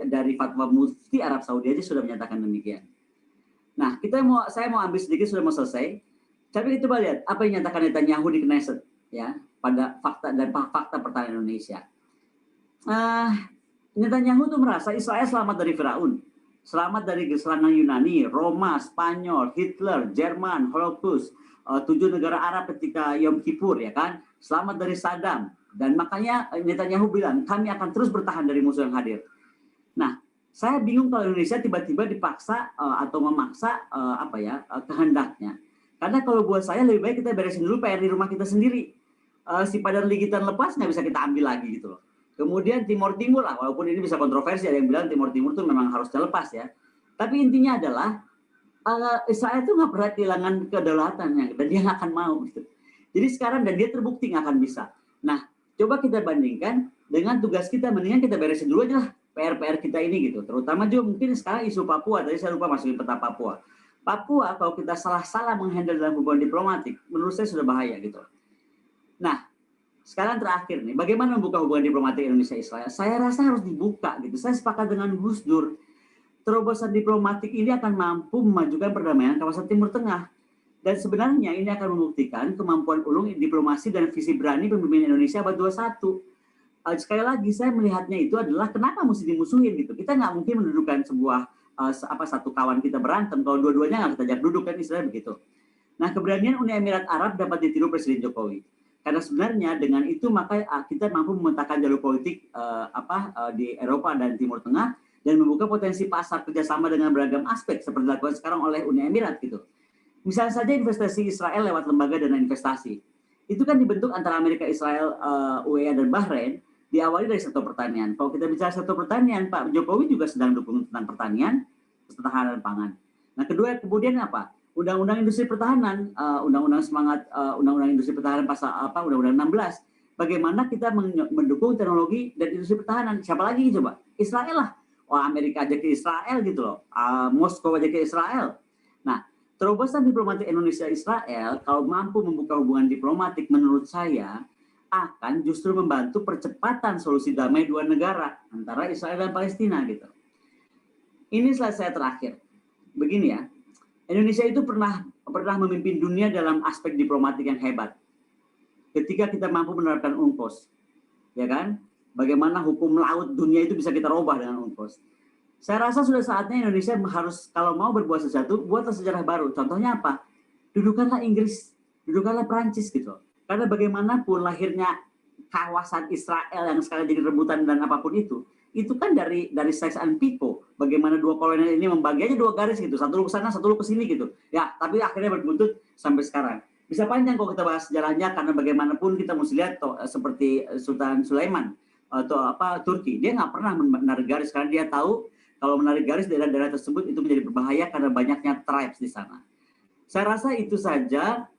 dari fatwa Mufti Arab Saudi aja sudah menyatakan demikian. Nah, saya mau ambil sedikit, sudah mau selesai. Tapi kita lihat apa yang dinyatakan Netanyahu di Knesset ya pada fakta pertahanan Indonesia. Netanyahu tuh merasa Israel selamat dari Firaun, selamat dari serangan Yunani, Roma, Spanyol, Hitler, Jerman, Holocaust, 7 negara Arab ketika Yom Kippur, ya kan, selamat dari Saddam. Dan makanya Netanyahu bilang kami akan terus bertahan dari musuh yang hadir. Nah, saya bingung kalau Indonesia tiba-tiba dipaksa atau memaksa kehendaknya. Karena kalau buat saya lebih baik kita beresin dulu PR di rumah kita sendiri. Si Padang Ligitan lepas nggak bisa kita ambil lagi gitu loh. Kemudian Timur lah, walaupun ini bisa kontroversi, ada yang bilang Timur itu memang harus dilepas ya. Tapi intinya adalah Israel itu nggak pernah kehilangan kedaulatannya dan dia nggak akan mau gitu. Jadi sekarang dan dia terbukti nggak akan bisa. Nah, coba kita bandingkan dengan tugas kita, mendingan kita beresin dulu aja lah PR kita ini gitu. Terutama juga mungkin sekarang isu Papua, tadi saya lupa masukin peta Papua. Papua kalau kita salah menghandle dalam hubungan diplomatik, menurut saya sudah bahaya gitu. Nah, sekarang terakhir nih, bagaimana membuka hubungan diplomatik Indonesia-Israel? Saya rasa harus dibuka gitu. Saya sepakat dengan Gus Dur. Terobosan diplomatik ini akan mampu memajukan perdamaian kawasan Timur Tengah. Dan sebenarnya ini akan membuktikan kemampuan ulung diplomasi dan visi berani pemimpin Indonesia abad 21. Sekali lagi saya melihatnya itu adalah kenapa mesti dimusuhin gitu. Kita nggak mungkin mendudukan sebuah satu kawan kita berantem kalau dua-duanya nggak kita ajak duduk, kan istilah begitu. Nah, keberanian Uni Emirat Arab dapat ditiru Presiden Jokowi. Karena sebenarnya dengan itu maka kita mampu memetakan jalur politik di Eropa dan Timur Tengah dan membuka potensi pasar kerjasama dengan beragam aspek seperti dilakukan sekarang oleh Uni Emirat gitu. Misalnya saja investasi Israel lewat lembaga dana investasi. Itu kan dibentuk antara Amerika, Israel, UEA dan Bahrain, diawali dari sektor pertanian. Kalau kita bicara sektor pertanian, Pak Jokowi juga sedang dukung tentang pertanian, ketahanan pangan. Nah, kemudian apa? Undang-undang industri pertahanan, undang-undang industri pertahanan pasal undang-undang 16. Bagaimana kita mendukung teknologi dan industri pertahanan? Siapa lagi coba? Israel lah. Wah, Amerika aja ke Israel gitu loh. Moskow aja ke Israel. Nah, terobosan diplomatik Indonesia-Israel kalau mampu membuka hubungan diplomatik menurut saya akan justru membantu percepatan solusi damai dua negara antara Israel dan Palestina gitu. Ini slide saya terakhir. Begini ya. Indonesia itu pernah memimpin dunia dalam aspek diplomatik yang hebat. Ketika kita mampu menerapkan UNCLOS, ya kan? Bagaimana hukum laut dunia itu bisa kita robah dengan UNCLOS. Saya rasa sudah saatnya Indonesia harus kalau mau berbuat sesuatu, buatlah sejarah baru. Contohnya apa? Dudukanlah Inggris, dudukanlah Perancis gitu. Karena bagaimanapun lahirnya kawasan Israel yang sekarang jadi rebutan dan apapun itu kan dari Sykes-Picot. Bagaimana dua kolonial ini membagi aja dua garis gitu, satu lu ke sana, satu lu ke sini gitu. Ya, tapi akhirnya berbuntut sampai sekarang. Bisa panjang kalau kita bahas sejarahnya karena bagaimanapun kita mesti lihat seperti Sultan Sulaiman atau Turki, dia nggak pernah menarik garis karena dia tahu kalau menarik garis daerah-daerah tersebut itu menjadi berbahaya karena banyaknya tribes di sana. Saya rasa itu saja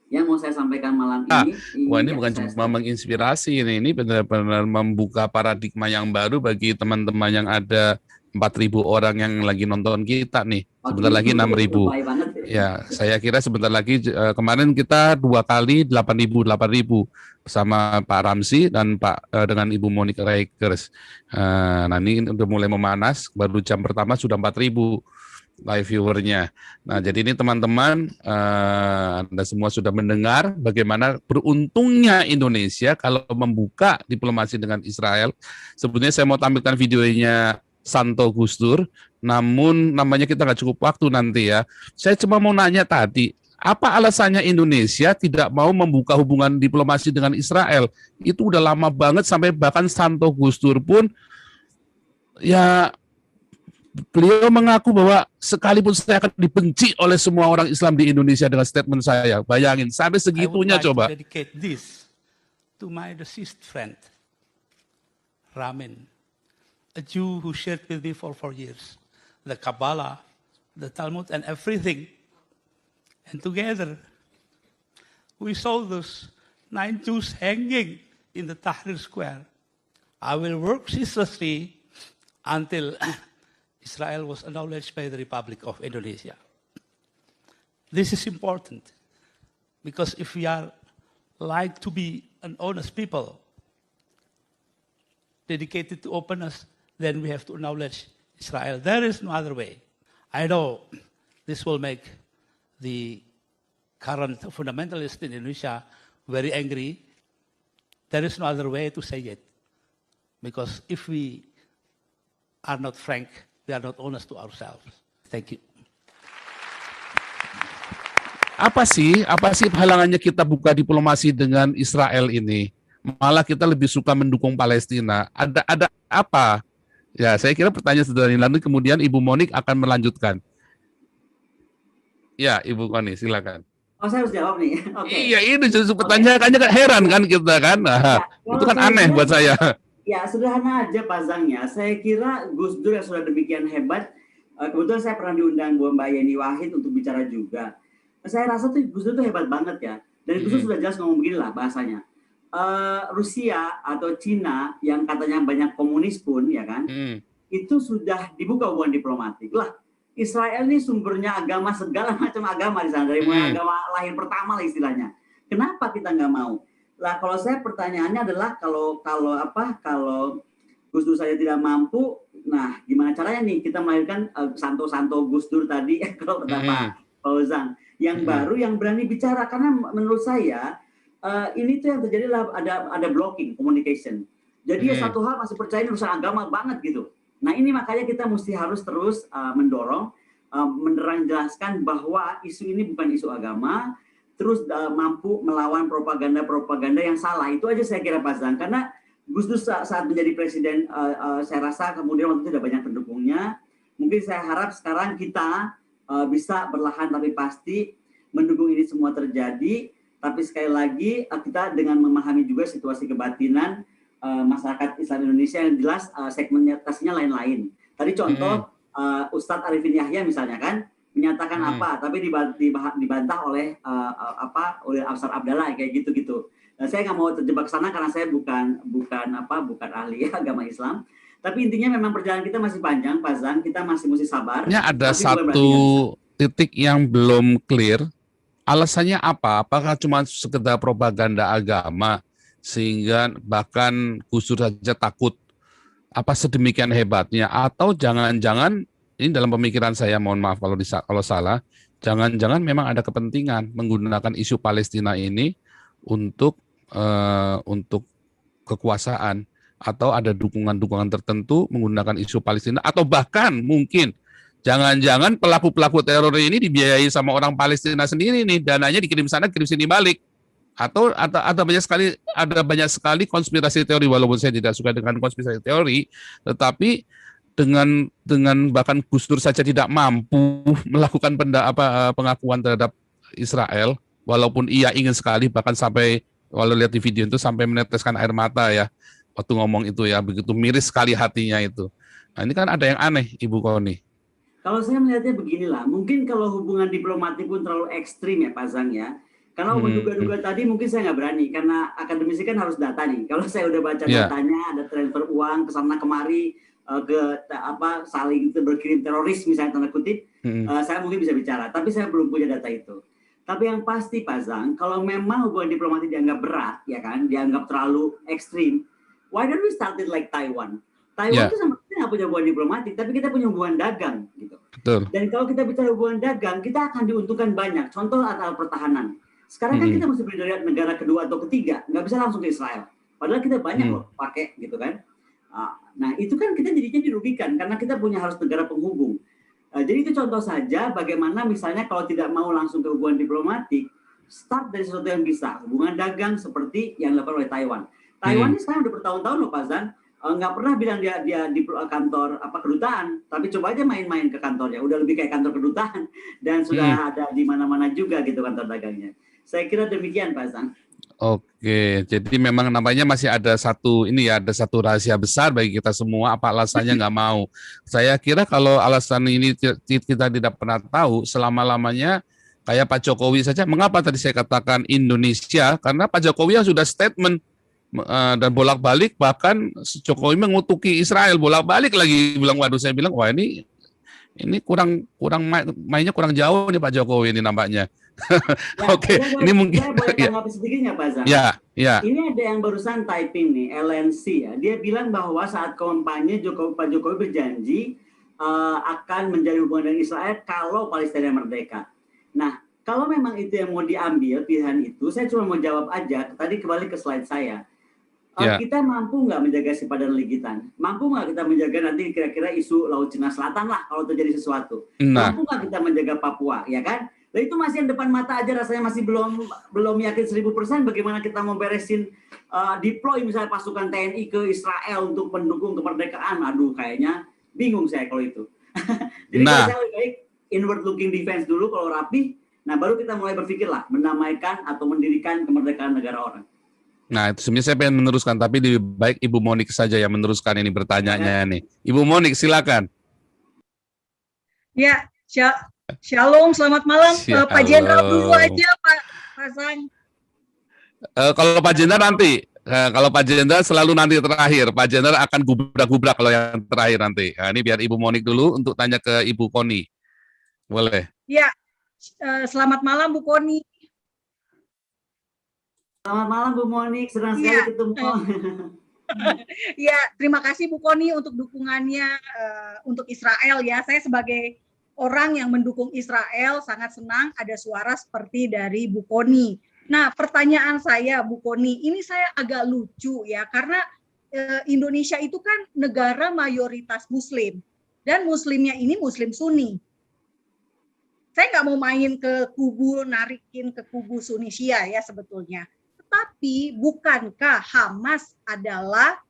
yang mau saya sampaikan malam ini. Wah, ini bukan cuma menginspirasi, ini benar-benar membuka paradigma yang baru bagi teman-teman yang ada 4.000 orang yang lagi nonton kita nih. Sebentar lagi 6.000. Ya, saya kira sebentar lagi, kemarin kita 2 kali 8.000 bersama Pak Ramzi dan dengan Ibu Monica Reikers. Nah, ini udah mulai memanas, baru jam pertama sudah 4.000 live viewernya. Nah, jadi ini teman-teman, Anda semua sudah mendengar bagaimana beruntungnya Indonesia kalau membuka diplomasi dengan Israel. Sebetulnya saya mau tampilkan videonya Santo Gus Dur, namun namanya kita nggak cukup waktu nanti ya. Saya cuma mau nanya tadi, apa alasannya Indonesia tidak mau membuka hubungan diplomasi dengan Israel? Itu udah lama banget sampai bahkan Santo Gus Dur pun ya beliau mengaku bahwa sekalipun saya akan dibenci oleh semua orang Islam di Indonesia dengan statement saya. Bayangin, sampai segitunya coba. I would like to dedicate this to my deceased friend, Ramin, a Jew who shared with me for 4 years, the Kabbalah, the Talmud, and everything. And together, we saw those 9 Jews hanging in the Tahrir Square. I will work ceaselessly until Israel was acknowledged by the Republic of Indonesia. This is important because if we are like to be an honest people, dedicated to openness, then we have to acknowledge Israel. There is no other way. I know this will make the current fundamentalists in Indonesia very angry. There is no other way to say it. Because if we are not frank, we are not honest to ourselves. Thank you. Apa sih halangannya kita buka diplomasi dengan Israel ini? Malah kita lebih suka mendukung Palestina. Ada apa? Ya, saya kira pertanyaan sederhana. Nanti kemudian Ibu Monik akan melanjutkan. Ya, Ibu Koni, silakan. Oh, saya harus jawab nih. Oke. Iya, ini justru pertanyaannya kan heran kan kita kan. Nah, itu kan aneh buat saya. Ya, sederhana aja pasangnya. Saya kira Gus Dur yang sudah demikian hebat, kebetulan saya pernah diundang Mbak Yeni Wahid untuk bicara juga. Saya rasa tuh Gus Dur tuh hebat banget ya. Dan Gus Dur sudah jelas ngomong begini lah bahasanya. Rusia atau Cina yang katanya banyak komunis pun, ya kan, itu sudah dibuka hubungan diplomatik. Lah, Israel ini sumbernya agama, segala macam agama di sana. Dari mulai agama lahir pertama lah istilahnya. Kenapa kita nggak mau? Lah kalau saya pertanyaannya adalah kalau Gus Dur saja tidak mampu, nah gimana caranya nih kita melahirkan Santo Gus Dur tadi kalau kata Pak Fauzan yang baru yang berani bicara, karena menurut saya ini tuh yang terjadi lah ada blocking communication. Jadi satu hal masih percaya ini urusan agama banget gitu. Nah ini makanya kita mesti harus terus mendorong, menerang jelaskan bahwa isu ini bukan isu agama. Terus mampu melawan propaganda yang salah. Itu aja saya kira Pak Zang. Karena Gus Dur saat menjadi presiden, saya rasa kemudian waktu itu tidak banyak pendukungnya. Mungkin saya harap sekarang kita bisa berlahan tapi pasti mendukung ini semua terjadi. Tapi sekali lagi kita dengan memahami juga situasi kebatinan masyarakat Islam Indonesia yang jelas segmentasinya lain-lain. Tadi contoh Ustadz Arifin Yahya misalnya kan, menyatakan apa, tapi dibantah oleh oleh Afsar Abdallah kayak gitu. Nah, saya nggak mau terjebak sana karena saya bukan ahli agama Islam. Tapi intinya memang perjalanan kita masih panjang, Pak Zan. Kita masih mesti sabar. Ada satu titik yang belum clear. Alasannya apa? Apakah cuma sekedar propaganda agama sehingga bahkan Gus Dur saja takut? Apa sedemikian hebatnya? Atau jangan-jangan ini dalam pemikiran saya, mohon maaf kalau salah, jangan-jangan memang ada kepentingan menggunakan isu Palestina ini untuk kekuasaan, atau ada dukungan-dukungan tertentu menggunakan isu Palestina, atau bahkan mungkin jangan-jangan pelaku-pelaku teror ini dibiayai sama orang Palestina sendiri nih, dananya dikirim sana, kirim sini balik. Atau ada banyak sekali konspirasi teori, walaupun saya tidak suka dengan konspirasi teori, tetapi dengan bahkan Gus Dur saja tidak mampu melakukan pengakuan terhadap Israel, walaupun ia ingin sekali, bahkan sampai kalau lihat di video itu sampai meneteskan air mata ya waktu ngomong itu ya, begitu miris sekali hatinya itu. Nah ini kan ada yang aneh, Ibu Koni. Kalau saya melihatnya beginilah, mungkin kalau hubungan diplomatik pun terlalu ekstrim ya Pak Zang ya. Karena menduga-duga tadi mungkin saya nggak berani, karena akademisi kan harus data nih. Kalau saya udah baca datanya, ada transfer uang ke sana kemari, saling berkirim teroris misalnya tanda kutip, saya mungkin bisa bicara, tapi saya belum punya data itu. Tapi yang pasti Pak Zang, kalau memang hubungan diplomatik dianggap berat, ya kan, dianggap terlalu ekstrim, why don't we start it like Taiwan? Taiwan itu sama kita nggak punya hubungan diplomatik, tapi kita punya hubungan dagang, gitu. Betul. Dan kalau kita bicara hubungan dagang, kita akan diuntungkan banyak. Contoh alat pertahanan. Sekarang kan kita mesti beli dari negara kedua atau ketiga, nggak bisa langsung ke Israel. Padahal kita banyak loh pakai, gitu kan. Nah itu kan kita jadinya dirugikan karena kita punya harus negara penghubung. Jadi itu contoh saja bagaimana misalnya kalau tidak mau langsung ke hubungan diplomatik, start dari sesuatu yang bisa, hubungan dagang seperti yang dilakukan oleh Taiwan. Taiwan ini sekarang udah bertahun-tahun loh Pak Zan, nggak pernah bilang dia di kantor kedutaan, tapi coba aja main-main ke kantornya, udah lebih kayak kantor kedutaan dan sudah ada di mana-mana juga gitu kantor dagangnya. Saya kira demikian Pak Zan. Oke, jadi memang namanya masih ada satu rahasia besar bagi kita semua. Apa alasannya nggak mau? Saya kira kalau alasan ini kita tidak pernah tahu selama-lamanya, kayak Pak Jokowi saja. Mengapa tadi saya katakan Indonesia? Karena Pak Jokowi yang sudah statement Dan bolak-balik bahkan Jokowi mengutuki Israel bolak-balik lagi bilang, waduh, saya bilang wah ini kurang mainnya kurang jauh nih Pak Jokowi ini nampaknya. Ya, Oke, ini mungkin saya boleh ya, tanggapi sedikitnya Pak Zam. ya. Ini ada yang barusan typing nih, LNC ya. Dia bilang bahwa saat kampanye Pak Jokowi berjanji akan menjadi hubungan dengan Israel kalau Palestina merdeka. Nah, kalau memang itu yang mau diambil pilihan itu, saya cuma mau jawab aja. Tadi kembali ke slide saya. Kita mampu nggak menjaga sipadan ligitan? Mampu nggak kita menjaga nanti kira-kira isu Laut Cina Selatan lah kalau terjadi sesuatu? Mampu nggak kita menjaga Papua, ya kan? Nah, itu masih yang depan mata aja, rasanya masih belum yakin 1000% bagaimana kita mau beresin deploy misalnya pasukan TNI ke Israel untuk mendukung kemerdekaan. Aduh, kayaknya bingung saya kalau itu. Jadi saya lebih baik inward looking defense dulu kalau rapi. Nah, baru kita mulai berpikir lah menamaikan atau mendirikan kemerdekaan negara orang. Nah, itu sebenarnya saya pengen meneruskan, tapi lebih baik Ibu Monik saja yang meneruskan ini bertanya-nya nih. Ibu Monik, silakan. Ya, Shalom, selamat malam. Pak Jenderal dulu aja, Pak Zang. Kalau Pak Jenderal nanti, kalau Pak Jenderal selalu nanti terakhir. Pak Jenderal akan gubrak-gubrak kalau yang terakhir nanti. Nah, ini biar Ibu Monik dulu untuk tanya ke Ibu Koni. Boleh? Ya, selamat malam Bu Koni. Selamat malam Bu Monik, senang sekali ketemu. Ya, terima kasih Bu Koni untuk dukungannya untuk Israel ya. Saya sebagai orang yang mendukung Israel sangat senang ada suara seperti dari Bu Koni. Nah, pertanyaan saya Bu Koni, ini saya agak lucu ya, karena Indonesia itu kan negara mayoritas Muslim dan Muslimnya ini Muslim Sunni. Saya nggak mau main ke kubu, narikin ke kubu Sunni Syiah ya sebetulnya. Tetapi bukankah Hamas adalah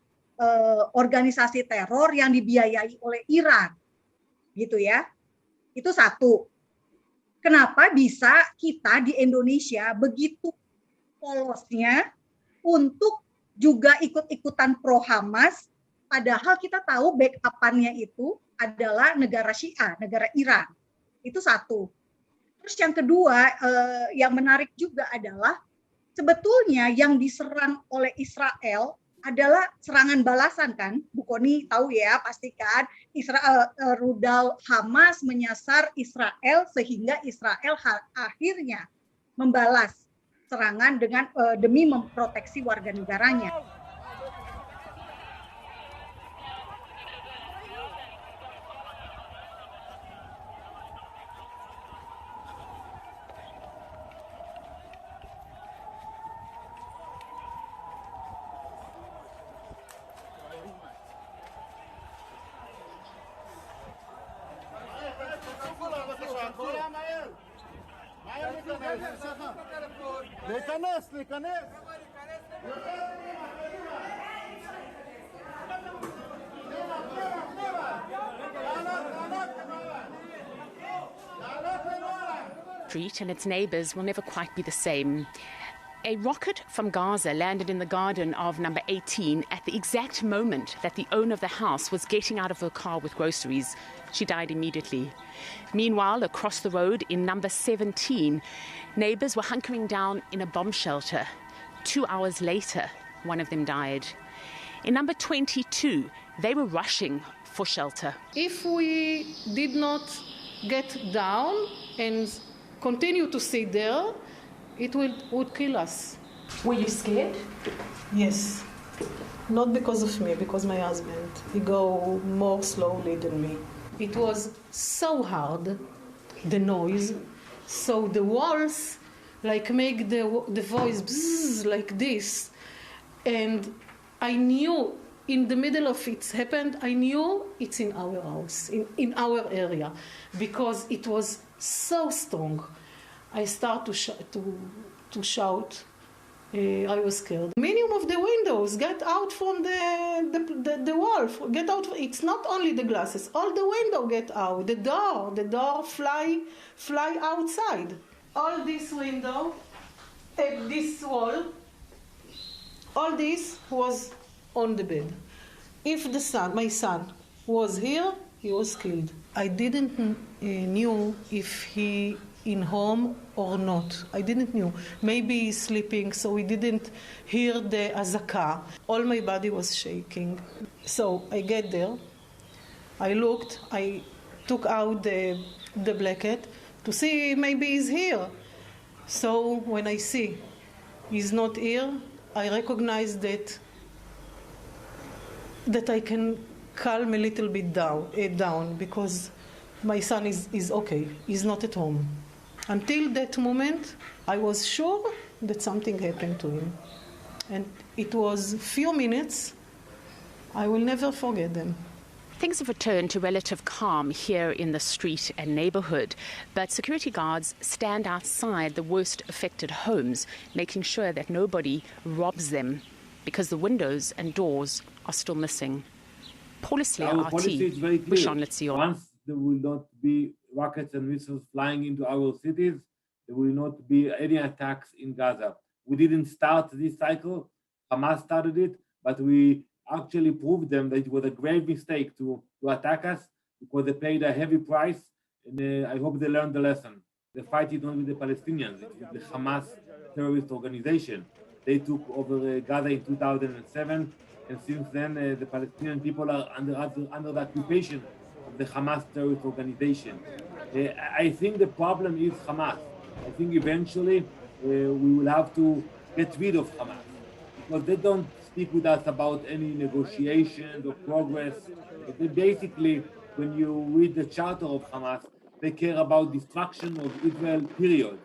organisasi teror yang dibiayai oleh Iran? Gitu ya. Itu satu. Kenapa bisa kita di Indonesia begitu polosnya untuk juga ikut-ikutan pro Hamas, padahal kita tahu backup-annya itu adalah negara Syiah, negara Iran. Itu satu. Terus yang kedua, yang menarik juga adalah sebetulnya yang diserang oleh Israel adalah serangan balasan kan, Bu Koni tahu ya pastikan Israel rudal Hamas menyasar Israel sehingga Israel akhirnya membalas serangan dengan demi memproteksi warga negaranya. להיכנס. Street and its neighbours will never quite be the same. A rocket from Gaza landed in the garden of number 18 at the exact moment that the owner of the house was getting out of her car with groceries. She died immediately. Meanwhile, across the road in number 17, neighbours were hunkering down in a bomb shelter. 2 hours later, one of them died. In number 22, they were rushing for shelter. If we did not get down and continue to sit there, it would kill us. Were you scared? Yes. Not because of me, because my husband. He go more slowly than me. It was so hard, the noise. So the walls like make the voice bzzz, like this. And I knew in the middle of it happened, I knew it's in our house, in our area, because it was so strong. I start to shout. I was scared. Minimum of the windows, get out from the wall. Get out. It's not only the glasses. All the window get out. The door fly outside. All this window, this wall, all this was on the bed. If my son was here, he was killed. I didn't knew if he in home or not. I didn't know. Maybe he's sleeping, so we didn't hear the azaka. All my body was shaking. So I get there. I looked. I took out the blanket to see maybe he's here. So when I see he's not here, I recognize that I can calm a little bit down because my son is okay. He's not at home. Until that moment, I was sure that something happened to him. And it was a few minutes. I will never forget them. Things have returned to relative calm here in the street and neighborhood, but security guards stand outside the worst affected homes, making sure that nobody robs them because the windows and doors are still missing. Paul Isler, Our policy is very clear. Once there will not be rockets and missiles flying into our cities, there will not be any attacks in Gaza. We didn't start this cycle. Hamas started it, but we actually proved them that it was a grave mistake to attack us because they paid a heavy price, and I hope they learned the lesson. The fight is not with the Palestinians, it's with the Hamas terrorist organization. They took over Gaza in 2007, and since then the Palestinian people are under the occupation of the Hamas terrorist organization. I think the problem is Hamas. I think eventually we will have to get rid of Hamas because they don't speak with us about any negotiations or progress. They basically, when you read the charter of Hamas, they care about destruction of Israel, period.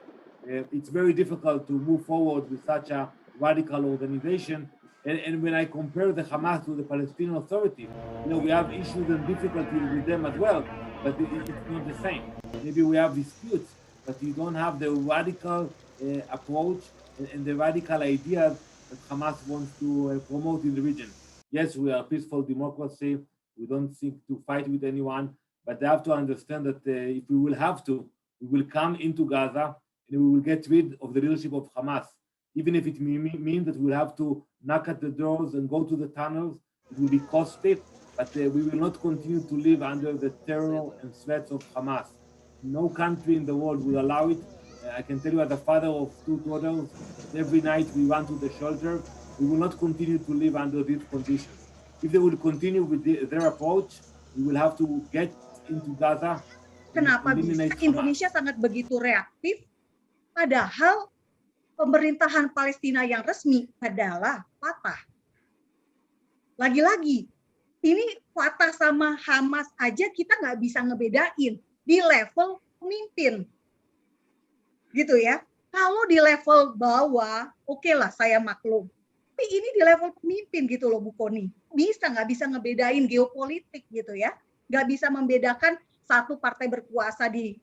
It's very difficult to move forward with such a radical organization. And when I compare the Hamas to the Palestinian Authority, we have issues and difficulties with them as well, but it's not the same. Maybe we have disputes, but you don't have the radical approach and the radical ideas that Hamas wants to promote in the region. Yes, we are a peaceful democracy. We don't seek to fight with anyone, but they have to understand that if we will have to, we will come into Gaza and we will get rid of the leadership of Hamas. Even if it means that we'll have to knock at the doors and go to the tunnels, it will be costly, but we will not continue to live under the terror and threats of Hamas. No country in the world will allow it. I can tell you as a father of two daughters, every night we run to the shelter. We will not continue to live under these conditions. If they will continue with their approach, we will have to get into Gaza. Kenapa bisa Indonesia sangat begitu reaktif, padahal pemerintahan Palestina yang resmi adalah Fatah. Lagi-lagi, ini Fatah sama Hamas aja kita nggak bisa ngebedain di level pemimpin. Gitu ya. Kalau di level bawah, oke lah saya maklum. Tapi ini di level pemimpin gitu loh Bu Koni. Nggak bisa ngebedain geopolitik gitu ya. Nggak bisa membedakan satu partai berkuasa di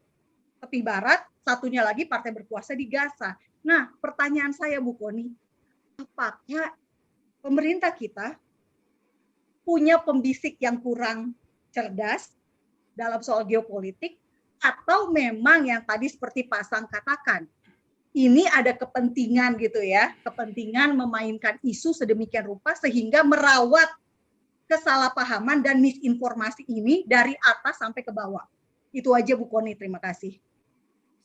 tepi barat, satunya lagi partai berkuasa di Gaza. Nah, pertanyaan saya Bu Koni, apakah pemerintah kita punya pembisik yang kurang cerdas dalam soal geopolitik, atau memang yang tadi seperti Pak Sang katakan, ini ada kepentingan gitu ya, kepentingan memainkan isu sedemikian rupa sehingga merawat kesalahpahaman dan misinformasi ini dari atas sampai ke bawah. Itu aja Bu Koni, terima kasih.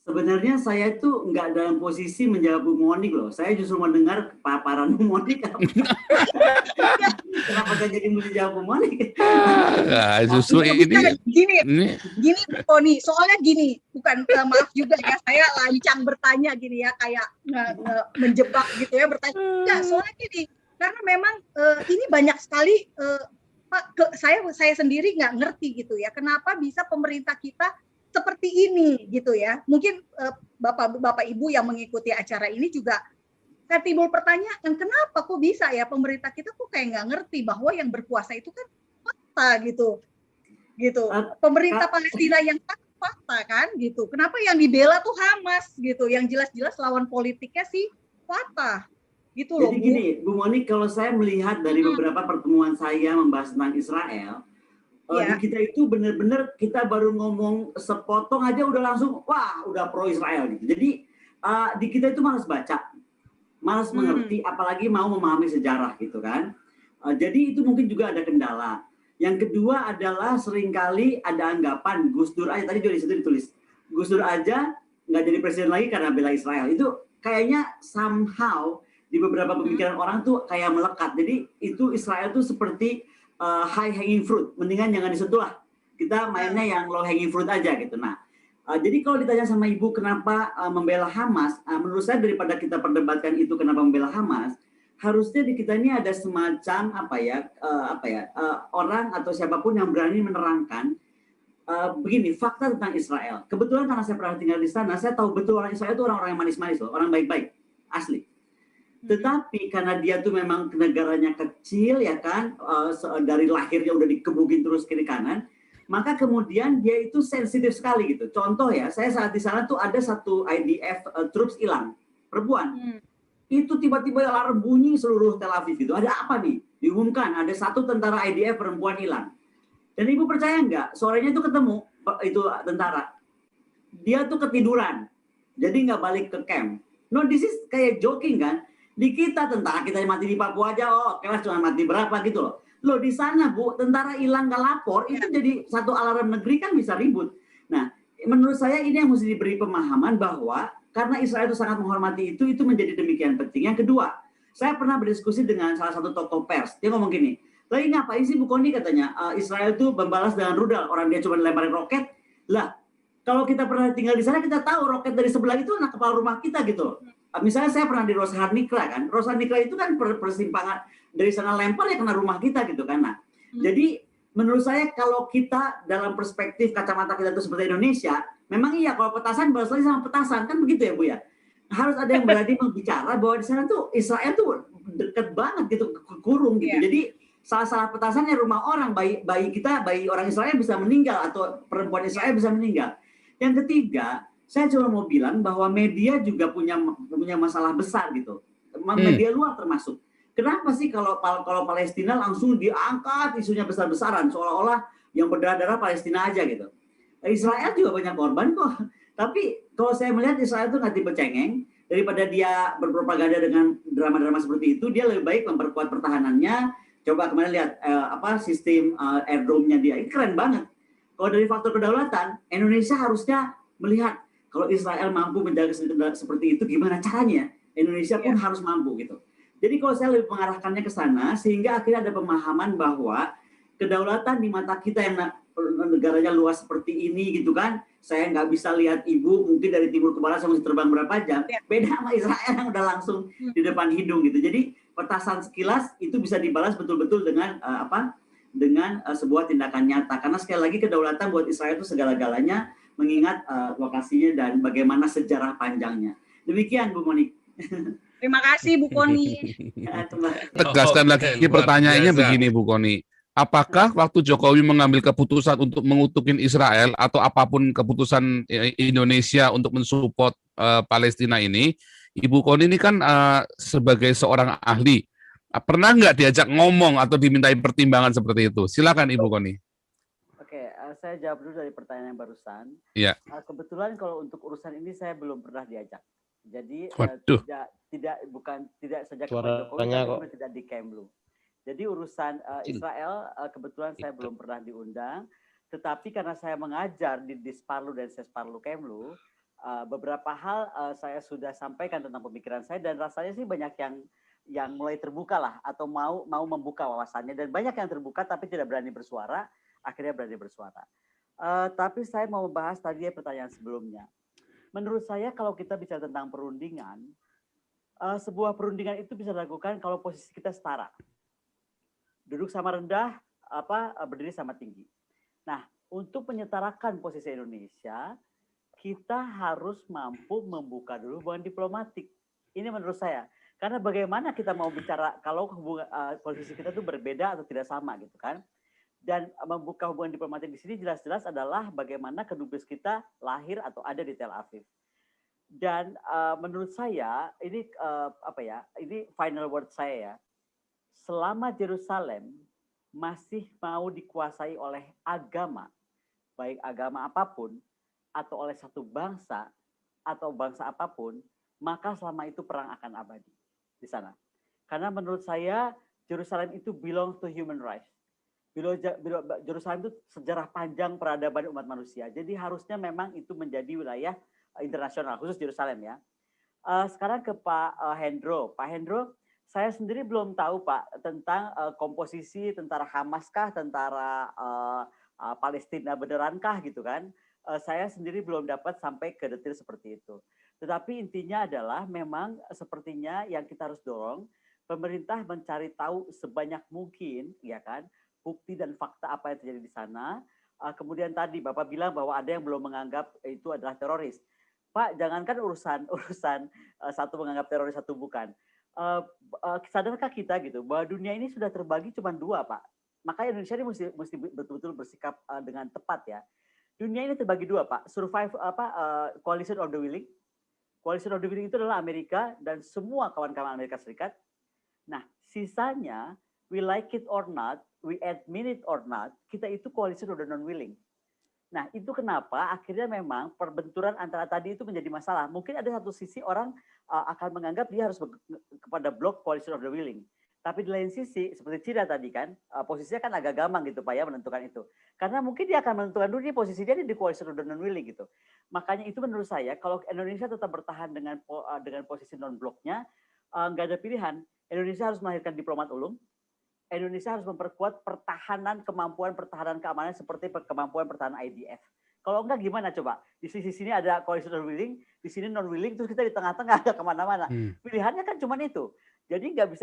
Sebenarnya saya itu nggak dalam posisi menjawab Bu Monik loh. Saya justru mendengar paparan Bu Monik. Kenapa saya jadi menjawab Bu Monik? Nah, justru Gini Bu Koni, soalnya gini, bukan maaf juga ya, saya lancang bertanya gini ya, kayak menjebak gitu ya, bertanya. Enggak, soalnya gini, karena memang ini banyak sekali, Pak, saya sendiri nggak ngerti gitu ya, kenapa bisa pemerintah kita seperti ini gitu ya. Mungkin Bapak Ibu yang mengikuti acara ini juga kan timbul pertanyaan, kenapa kok bisa ya pemerintah kita kok kayak nggak ngerti bahwa yang berkuasa itu kan Fatah gitu. Pemerintah Palestina yang Fatah kan gitu. Kenapa yang dibela tuh Hamas gitu, yang jelas-jelas lawan politiknya sih Fatah. Gitu loh. Jadi gini, Bu Monik, kalau saya melihat dari beberapa pertemuan saya membahas tentang Israel, di kita itu benar-benar kita baru ngomong sepotong aja udah langsung wah udah pro Israel gitu. Jadi di kita itu malas baca, malas mengerti, apalagi mau memahami sejarah gitu kan. Jadi itu mungkin juga ada kendala. Yang kedua adalah seringkali ada anggapan Gus Dur aja, tadi juga disitu ditulis, Gus Dur aja nggak jadi presiden lagi karena bela Israel. Itu kayaknya somehow di beberapa pemikiran orang tuh kayak melekat. Jadi itu Israel tuh seperti high hanging fruit, mendingan jangan disentuh lah. Kita mainnya yang low hanging fruit aja gitu. Nah, jadi kalau ditanya sama Ibu kenapa membela Hamas, menurut saya daripada kita perdebatkan itu kenapa membela Hamas, harusnya di kita ini ada semacam orang atau siapapun yang berani menerangkan begini fakta tentang Israel. Kebetulan karena saya pernah tinggal di sana, saya tahu betul orang Israel itu orang-orang yang manis-manis loh, orang baik-baik, asli. Tetapi karena dia tuh memang negaranya kecil ya kan, dari lahirnya udah dikebukin terus kiri kanan, maka kemudian dia itu sensitif sekali gitu. Contoh ya, saya saat di sana tuh ada satu IDF troops hilang, perempuan. Itu tiba-tiba alarm bunyi seluruh Tel Aviv itu. Ada apa nih? Diumumkan ada satu tentara IDF perempuan hilang. Dan Ibu percaya nggak, sorenya itu ketemu itu tentara. Dia tuh ketiduran, jadi nggak balik ke camp. No, this is kayak joking kan? Di kita tentara kita mati di Papua aja, kelas cuma mati berapa gitu loh. Loh di sana Bu, tentara hilang nggak lapor, itu jadi satu alarm negeri kan bisa ribut. Nah, menurut saya ini yang mesti diberi pemahaman bahwa karena Israel itu sangat menghormati itu menjadi demikian penting. Yang kedua, saya pernah berdiskusi dengan salah satu tokoh pers. Dia ngomong gini, lagi ngapain sih Bu Koni katanya, Israel itu membalas dengan rudal, orang dia cuma lemparin roket. Lah, kalau kita pernah tinggal di sana, kita tahu roket dari sebelah itu anak kepala rumah kita gitu. Misalnya saya pernah di Roshanikra kan, Roshanikra itu kan persimpangan dari sana lempar ya kena rumah kita gitu kan. Nah, jadi menurut saya kalau kita dalam perspektif kacamata kita itu seperti Indonesia, memang iya kalau petasan balas lagi sama petasan kan begitu ya Bu ya. Harus ada yang berani membicara bahwa di sana tuh Israel tuh deket banget gitu, kurung gitu. Jadi salah petasannya rumah orang, bayi kita, bayi orang Israel bisa meninggal atau perempuan Israel bisa meninggal. Yang ketiga, saya cuma mau bilang bahwa media juga punya masalah besar gitu. Media luar termasuk. Kenapa sih kalau Palestina langsung diangkat isunya besar-besaran seolah-olah yang berdarah-darah Palestina aja gitu. Israel juga banyak korban kok. Tapi kalau saya melihat Israel itu nggak tipe cengeng, daripada dia berpropaganda dengan drama-drama seperti itu, dia lebih baik memperkuat pertahanannya. Coba kemarin lihat sistem airdrome-nya dia, ini keren banget. Kalau dari faktor kedaulatan, Indonesia harusnya melihat kalau Israel mampu menjaga seperti itu, gimana caranya? Indonesia pun harus mampu gitu. Jadi kalau saya lebih mengarahkannya ke sana, sehingga akhirnya ada pemahaman bahwa kedaulatan di mata kita yang negaranya luas seperti ini gitu kan, saya nggak bisa lihat Ibu mungkin dari timur ke barat saya mesti terbang berapa jam, beda sama Israel yang udah langsung di depan hidung gitu. Jadi petasan sekilas itu bisa dibalas betul-betul dengan dengan sebuah tindakan nyata. Karena sekali lagi kedaulatan buat Israel itu segala-galanya, mengingat lokasinya dan bagaimana sejarah panjangnya. Demikian Bu Monik. Terima kasih Bu Koni. Tegaskan lagi pertanyaannya begini Bu Koni. Apakah waktu Jokowi mengambil keputusan untuk mengutukin Israel atau apapun keputusan Indonesia untuk mensupport Palestina ini, Ibu Koni ini kan sebagai seorang ahli, pernah nggak diajak ngomong atau dimintai pertimbangan seperti itu? Silakan Ibu Koni. Oke, saya jawab dulu dari pertanyaan yang barusan. Iya. Kebetulan kalau untuk urusan ini saya belum pernah diajak. Jadi tidak sejak Jokowi kami tidak di Kemlu. Jadi urusan Israel kebetulan saya belum pernah diundang. Tetapi karena saya mengajar di Disparlu dan Sesparlu Kemlu, beberapa hal saya sudah sampaikan tentang pemikiran saya dan rasanya sih banyak yang mulai terbuka lah atau mau membuka wawasannya dan banyak yang terbuka tapi tidak berani bersuara, akhirnya berani bersuara. Tapi saya mau membahas tadi pertanyaan sebelumnya. Menurut saya kalau kita bicara tentang perundingan, sebuah perundingan itu bisa dilakukan kalau posisi kita setara. Duduk sama rendah, berdiri sama tinggi. Nah, untuk menyetarakan posisi Indonesia, kita harus mampu membuka dulu hubungan diplomatik. Ini menurut saya. Karena bagaimana kita mau bicara kalau posisi kita itu berbeda atau tidak sama gitu kan. Dan membuka hubungan diplomatik di sini jelas-jelas adalah bagaimana kedubes kita lahir atau ada di Tel Aviv. Dan menurut saya ini ini final word saya ya. Selama Yerusalem masih mau dikuasai oleh agama, baik agama apapun, atau oleh satu bangsa, atau bangsa apapun, maka selama itu perang akan abadi di sana. Karena menurut saya, Yerusalem itu belong to human rights. Yerusalem itu sejarah panjang peradaban umat manusia. Jadi harusnya memang itu menjadi wilayah internasional, khusus Yerusalem ya. Sekarang ke Pak Hendro. Pak Hendro, saya sendiri belum tahu Pak tentang komposisi tentara Hamas kah, tentara Palestina benerankah gitu kan. Saya sendiri belum dapat sampai ke detail seperti itu. Tetapi intinya adalah memang sepertinya yang kita harus dorong, pemerintah mencari tahu sebanyak mungkin, ya kan, bukti dan fakta apa yang terjadi di sana. Kemudian tadi Bapak bilang bahwa ada yang belum menganggap itu adalah teroris. Pak, jangankan urusan satu menganggap teroris, satu bukan. Sadarkah kita gitu bahwa dunia ini sudah terbagi cuma dua, Pak? Maka Indonesia ini mesti betul-betul bersikap dengan tepat ya. Dunia ini terbagi dua, Pak. Coalition of the Willing. Coalition of the Willing itu adalah Amerika dan semua kawan-kawan Amerika Serikat. Nah, sisanya, we like it or not, we admit it or not, kita itu coalition of the non-willing. Nah, itu kenapa akhirnya memang perbenturan antara tadi itu menjadi masalah. Mungkin ada satu sisi orang akan menganggap dia harus kepada blok coalition of the willing. Tapi di lain sisi, seperti Cira tadi kan, posisinya kan agak gampang gitu Pak ya menentukan itu. Karena mungkin dia akan menentukan dulu dia posisinya di coalition of the non-willing gitu. Makanya itu menurut saya, kalau Indonesia tetap bertahan dengan posisi non-bloknya, nggak ada pilihan. Indonesia harus melahirkan diplomat ulung. Indonesia harus memperkuat kemampuan pertahanan keamanan seperti kemampuan pertahanan IDF. Kalau enggak gimana coba? Di sisi sini ada coalition willing, di sini non willing, terus kita di tengah-tengah ada kemana-mana. Pilihannya kan cuma itu. Jadi nggak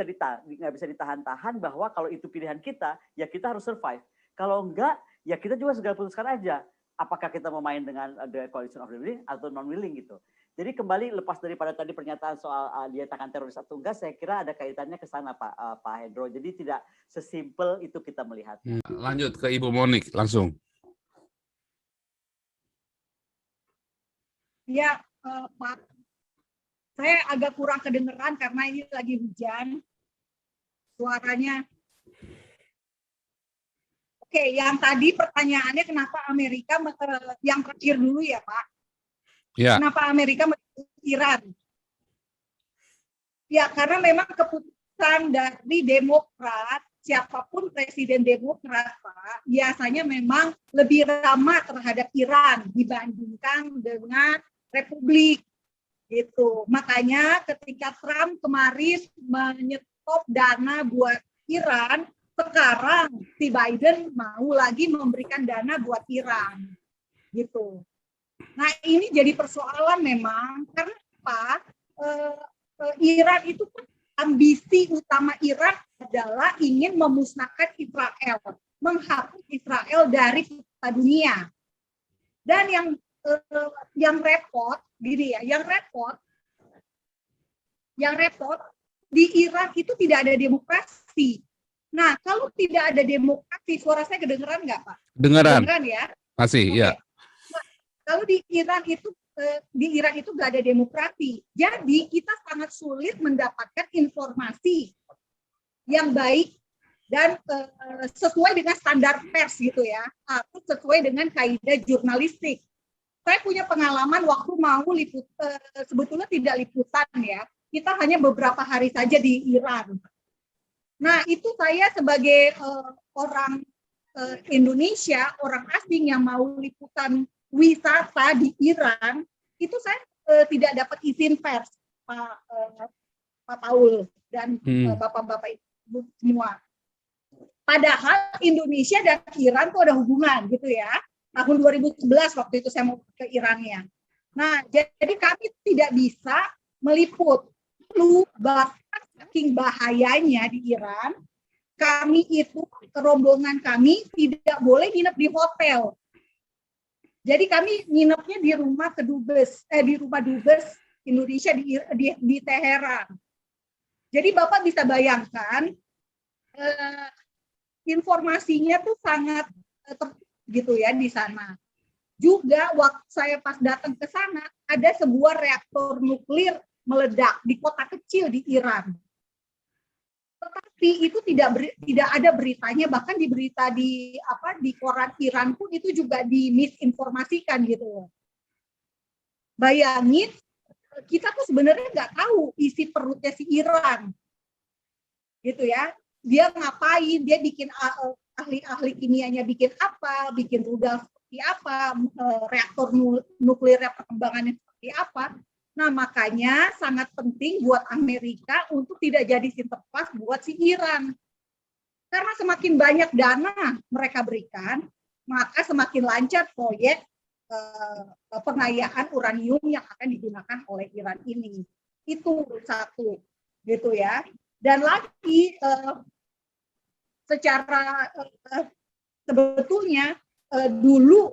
bisa ditahan-tahan bahwa kalau itu pilihan kita, ya kita harus survive. Kalau enggak, ya kita juga segera putuskan aja. Apakah kita mau main dengan the coalition of the willing atau non willing gitu. Jadi kembali lepas daripada tadi pernyataan soal dinyatakan teroris atau enggak, saya kira ada kaitannya ke sana Pak Hendro. Jadi tidak sesimpel itu kita melihat. Lanjut ke Ibu Monik langsung. Ya, Pak. Saya agak kurang kedengeran karena ini lagi hujan. Suaranya. Oke, yang tadi pertanyaannya kenapa Amerika, yang terakhir dulu ya Pak. Ya. Kenapa Amerika mendukung Iran? Ya, karena memang keputusan dari Demokrat, siapapun presiden Demokrat, Pak, biasanya memang lebih ramah terhadap Iran dibandingkan dengan Republik. Gitu. Makanya ketika Trump kemarin menyetop dana buat Iran, sekarang si Biden mau lagi memberikan dana buat Iran. Gitu. Nah ini jadi persoalan memang karena apa? Iran itu ambisi utama Iran adalah ingin memusnahkan Israel, menghapus Israel dari peta dunia. Dan yang repot gini ya, yang repot di Iran itu tidak ada demokrasi. Nah kalau tidak ada demokrasi, suara saya kedengeran nggak Pak? Kedengeran ya? Masih, okay. Ya. Kalau di Iran itu nggak ada demokrasi, jadi kita sangat sulit mendapatkan informasi yang baik dan sesuai dengan standar pers gitu ya, atau sesuai dengan kaidah jurnalistik. Saya punya pengalaman waktu mau sebetulnya tidak liputan ya, kita hanya beberapa hari saja di Iran. Nah itu saya sebagai orang Indonesia, orang asing yang mau liputan wisata di Iran, itu saya tidak dapat izin pers, Pak Paul dan bapak-bapak itu semua. Padahal Indonesia dan Iran itu ada hubungan gitu ya. Tahun 2011 waktu itu saya mau ke Irannya. Nah, jadi kami tidak bisa meliput. Lalu bahkan saking bahayanya di Iran, kami itu, rombongan kami tidak boleh nginep di hotel. Jadi kami nginepnya di rumah di rumah dubes Indonesia di Teheran. Jadi Bapak bisa bayangkan informasinya tuh sangat gitu ya di sana. Juga waktu saya pas datang ke sana ada sebuah reaktor nuklir meledak di kota kecil di Iran. Tetapi itu tidak ada beritanya, bahkan di berita di koran Iran pun itu juga dimisinformasikan gitu. Bayangin kita tuh sebenarnya nggak tahu isi perutnya si Iran, gitu ya. Dia ngapain? Dia bikin ahli-ahli kimianya bikin apa? Bikin rudal seperti apa? Reaktor nuklirnya perkembangannya seperti seperti apa. Nah, makanya sangat penting buat Amerika untuk tidak jadi sinterklas buat si Iran. Karena semakin banyak dana mereka berikan, maka semakin lancar proyek pengayaan uranium yang akan digunakan oleh Iran ini. Itu satu, gitu ya. Dan lagi secara sebetulnya dulu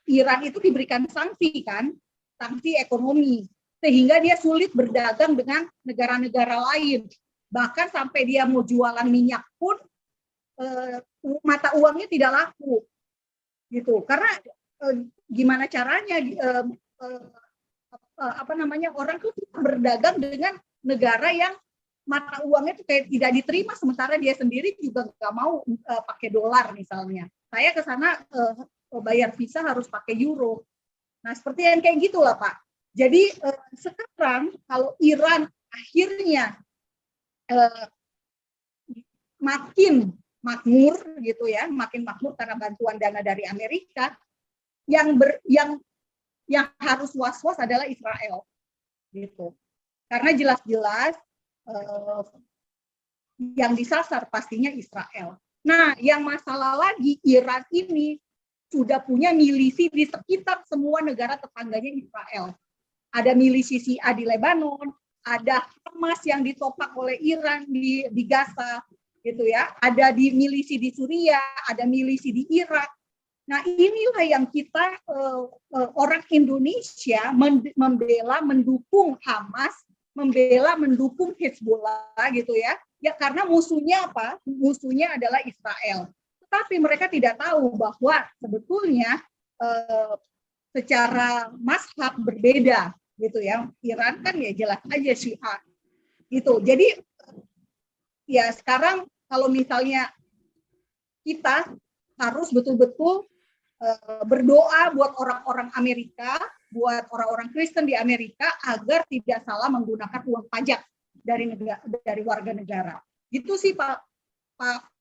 Iran itu diberikan sanksi kan, sanksi ekonomi, sehingga dia sulit berdagang dengan negara-negara lain. Bahkan sampai dia mau jualan minyak pun mata uangnya tidak laku, gitu. Karena gimana caranya orang tuh berdagang dengan negara yang mata uangnya itu kayak tidak diterima, sementara dia sendiri juga nggak mau pakai dolar misalnya. Saya ke sana bayar visa harus pakai euro. Nah, seperti yang kayak gitulah, Pak. Jadi sekarang kalau Iran akhirnya makin makmur gitu ya, makin makmur karena bantuan dana dari Amerika, yang harus was-was adalah Israel, gitu. Karena jelas-jelas yang disasar pastinya Israel. Nah, yang masalah lagi, Iran ini sudah punya milisi di sekitar semua negara tetangganya Israel. Ada milisi Syiah di Lebanon, ada Hamas yang ditopang oleh Iran di Gaza, gitu ya. Ada di milisi di Suriah, ada milisi di Irak. Nah, inilah yang kita orang Indonesia membela, mendukung Hamas, membela, mendukung Hezbollah, gitu ya. Ya karena musuhnya apa? Musuhnya adalah Israel. Tetapi mereka tidak tahu bahwa sebetulnya secara mazhab berbeda, gitu ya. Iran kan ya jelas aja Syiah, gitu. Jadi ya sekarang kalau misalnya kita harus betul-betul berdoa buat orang-orang Amerika, buat orang-orang Kristen di Amerika agar tidak salah menggunakan uang pajak dari warga negara. Itu sih Pak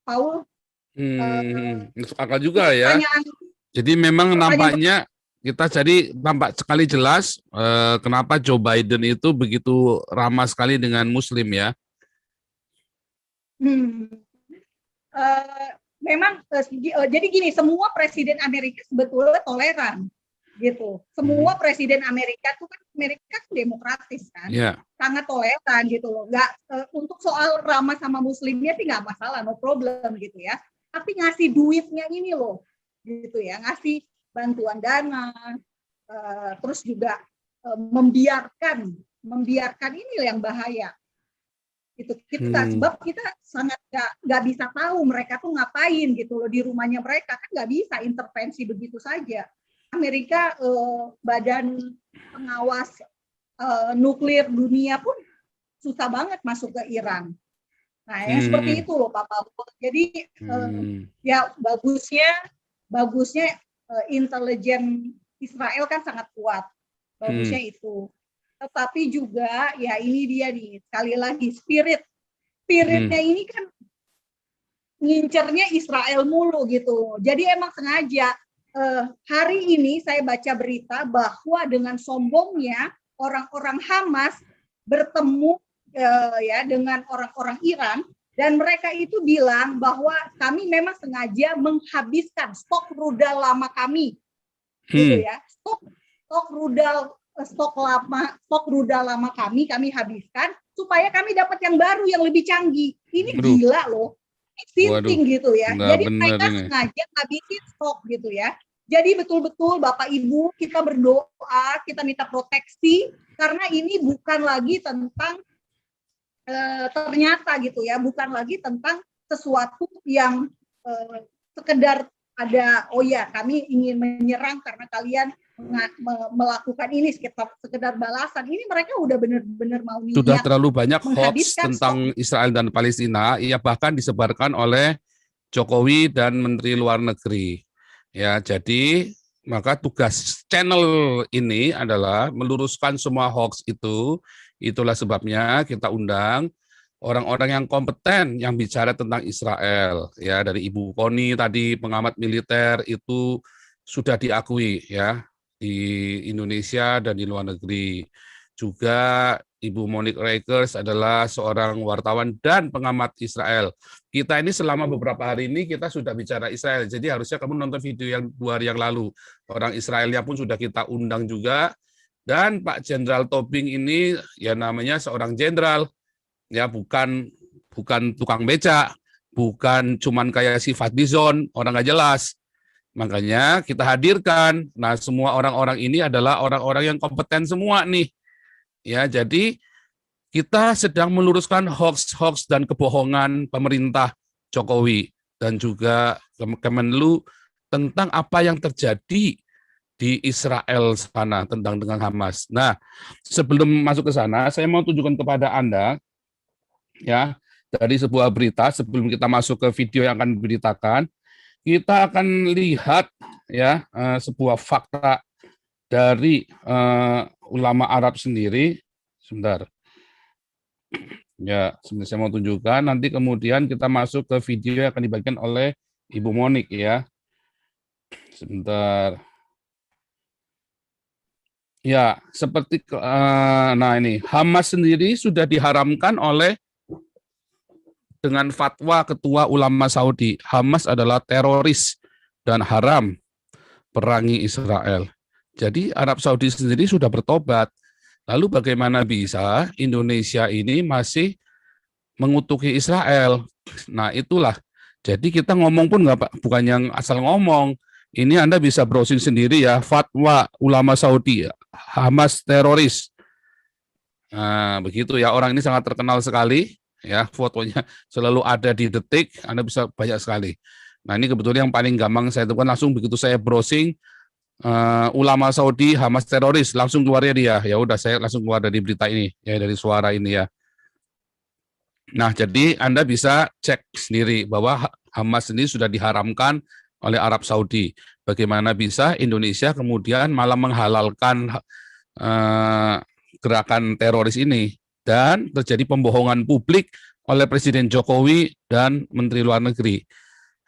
Paul. Masuk akal juga ya. Jadi memang nampaknya kita jadi tampak sekali jelas kenapa Joe Biden itu begitu ramah sekali dengan Muslim ya. Memang jadi gini, semua presiden Amerika sebetulnya toleran, gitu. Semua presiden Amerika itu kan demokratis kan, sangat toleran gitu loh. Nggak untuk soal ramah sama Muslimnya sih nggak masalah, no problem gitu ya. Tapi ngasih duitnya ini loh, gitu ya, ngasih bantuan dana, terus juga membiarkan ini yang bahaya. Itu kita sebab kita sangat nggak bisa tahu mereka tuh ngapain gitu loh di rumahnya mereka, kan nggak bisa intervensi begitu saja. Amerika badan pengawas nuklir dunia pun susah banget masuk ke Iran. Nah yang seperti itu loh Pak Paul. Jadi ya bagusnya intelijen Israel kan sangat kuat, bagusnya itu. Tetapi juga ya ini dia nih, sekali lagi spiritnya ini kan ngincernya Israel mulu gitu. Jadi emang sengaja hari ini saya baca berita bahwa dengan sombongnya orang-orang Hamas bertemu ya dengan orang-orang Iran, dan mereka itu bilang bahwa kami memang sengaja menghabiskan stok rudal lama kami, gitu ya, stok rudal lama kami habiskan supaya kami dapat yang baru yang lebih canggih. Ini gila loh, sinting gitu ya. Jadi mereka sengaja habisin stok gitu ya. Jadi betul-betul Bapak Ibu kita berdoa, kita minta proteksi karena ini bukan lagi tentang ternyata gitu ya, bukan lagi tentang sesuatu yang sekedar ada kami ingin menyerang karena kalian melakukan ini sekedar balasan. Ini mereka udah benar-benar mau niat. Sudah terlalu banyak hoax tentang Israel dan Palestina, bahkan disebarkan oleh Jokowi dan Menteri Luar Negeri. Ya, jadi maka tugas channel ini adalah meluruskan semua hoax itu. Itulah sebabnya kita undang orang-orang yang kompeten yang bicara tentang Israel. Ya, dari Ibu Koni tadi pengamat militer itu sudah diakui ya. di Indonesia dan di luar negeri. Juga Ibu Monique Rakers adalah seorang wartawan dan pengamat Israel. Kita ini selama beberapa hari ini kita sudah bicara Israel, jadi harusnya kamu nonton video yang 2 hari yang lalu. Orang Israelnya pun sudah kita undang juga. Dan Pak Jenderal Tobing ini ya namanya seorang jenderal, ya bukan tukang becak, bukan cuman kayak si Fadlizon, orang nggak jelas. Makanya kita hadirkan. Nah, semua orang-orang ini adalah orang-orang yang kompeten semua nih. Ya, jadi kita sedang meluruskan hoax dan kebohongan pemerintah Jokowi dan juga Kemenlu tentang apa yang terjadi di Israel sana tentang dengan Hamas. Nah, sebelum masuk ke sana, saya mau tunjukkan kepada Anda ya dari sebuah berita sebelum kita masuk ke video yang akan diberitakan. Kita akan lihat ya sebuah fakta dari ulama Arab sendiri. Sebentar. Ya, sebentar saya mau tunjukkan. Nanti kemudian kita masuk ke video yang akan dibagikan oleh Ibu Monique ya. Sebentar. Ya, seperti nah ini Hamas sendiri sudah diharamkan oleh dengan fatwa Ketua Ulama Saudi. Hamas adalah teroris dan haram perangi Israel. Jadi Arab Saudi sendiri sudah bertobat. Lalu bagaimana bisa Indonesia ini masih mengutuki Israel? Nah itulah. Jadi kita ngomong pun bukan yang asal ngomong. Ini Anda bisa browsing sendiri ya. Fatwa Ulama Saudi, Hamas teroris. Nah begitu ya. Orang ini sangat terkenal sekali. Ya, fotonya selalu ada di Detik. Anda bisa banyak sekali. Nah ini kebetulan yang paling gampang saya temukan langsung begitu saya browsing. Ulama Saudi Hamas teroris, langsung keluarnya dia. Ya udah saya langsung keluar dari berita ini ya, dari suara ini ya. Nah, jadi Anda bisa cek sendiri bahwa Hamas ini sudah diharamkan oleh Arab Saudi. Bagaimana bisa Indonesia kemudian malah menghalalkan gerakan teroris ini dan terjadi pembohongan publik oleh Presiden Jokowi dan Menteri Luar Negeri.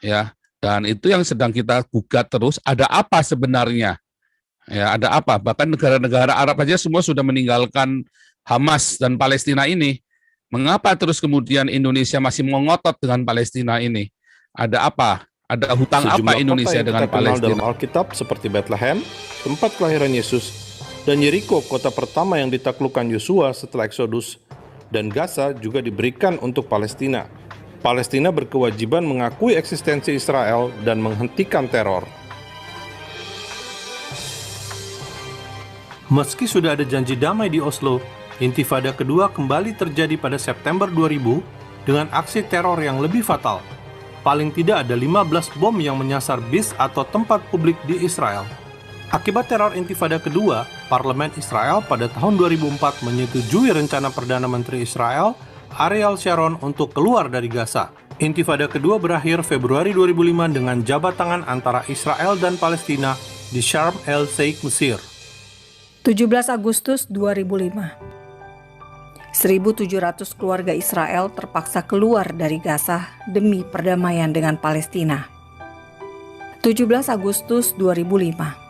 Ya. Dan itu yang sedang kita gugat terus, ada apa sebenarnya? Ya, ada apa? Bahkan negara-negara Arab aja semua sudah meninggalkan Hamas dan Palestina ini. Mengapa terus kemudian Indonesia masih mengotot dengan Palestina ini? Ada apa? Ada hutang apa Indonesia dengan Palestina? Dalam Alkitab seperti Bethlehem, tempat kelahiran Yesus, dan Yeriko, kota pertama yang ditaklukkan Yosua setelah Eksodus, dan Gaza juga diberikan untuk Palestina. Palestina berkewajiban mengakui eksistensi Israel dan menghentikan teror. Meski sudah ada janji damai di Oslo, Intifada kedua kembali terjadi pada September 2000 dengan aksi teror yang lebih fatal. Paling tidak ada 15 bom yang menyasar bis atau tempat publik di Israel. Akibat teror Intifada kedua, Parlemen Israel pada tahun 2004 menyetujui rencana Perdana Menteri Israel Ariel Sharon untuk keluar dari Gaza. Intifada kedua berakhir Februari 2005 dengan jabat tangan antara Israel dan Palestina di Sharm el-Sheikh, Mesir. 17 Agustus 2005. 1.700 keluarga Israel terpaksa keluar dari Gaza demi perdamaian dengan Palestina. 17 Agustus 2005.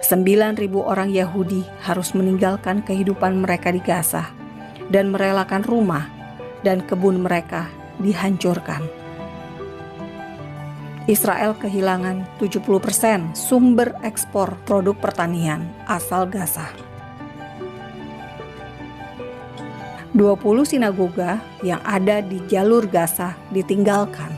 9.000 orang Yahudi harus meninggalkan kehidupan mereka di Gaza dan merelakan rumah dan kebun mereka dihancurkan. Israel kehilangan 70% sumber ekspor produk pertanian asal Gaza. 20 sinagoga yang ada di jalur Gaza ditinggalkan.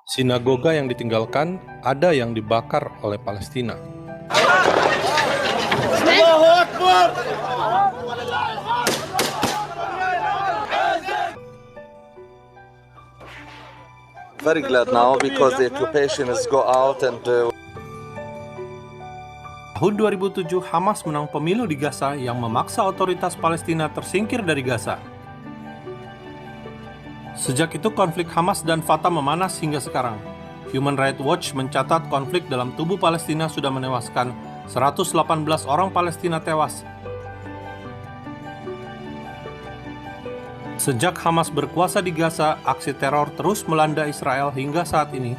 Sinagoga yang ditinggalkan, ada yang dibakar oleh Palestina. Very glad now because the occupation is go out and Tahun 2007, Hamas menang pemilu di Gaza yang memaksa otoritas Palestina tersingkir dari Gaza. Sejak itu konflik Hamas dan Fatah memanas hingga sekarang. Human Rights Watch mencatat konflik dalam tubuh Palestina sudah menewaskan 118 orang Palestina tewas. Sejak Hamas berkuasa di Gaza, aksi teror terus melanda Israel hingga saat ini,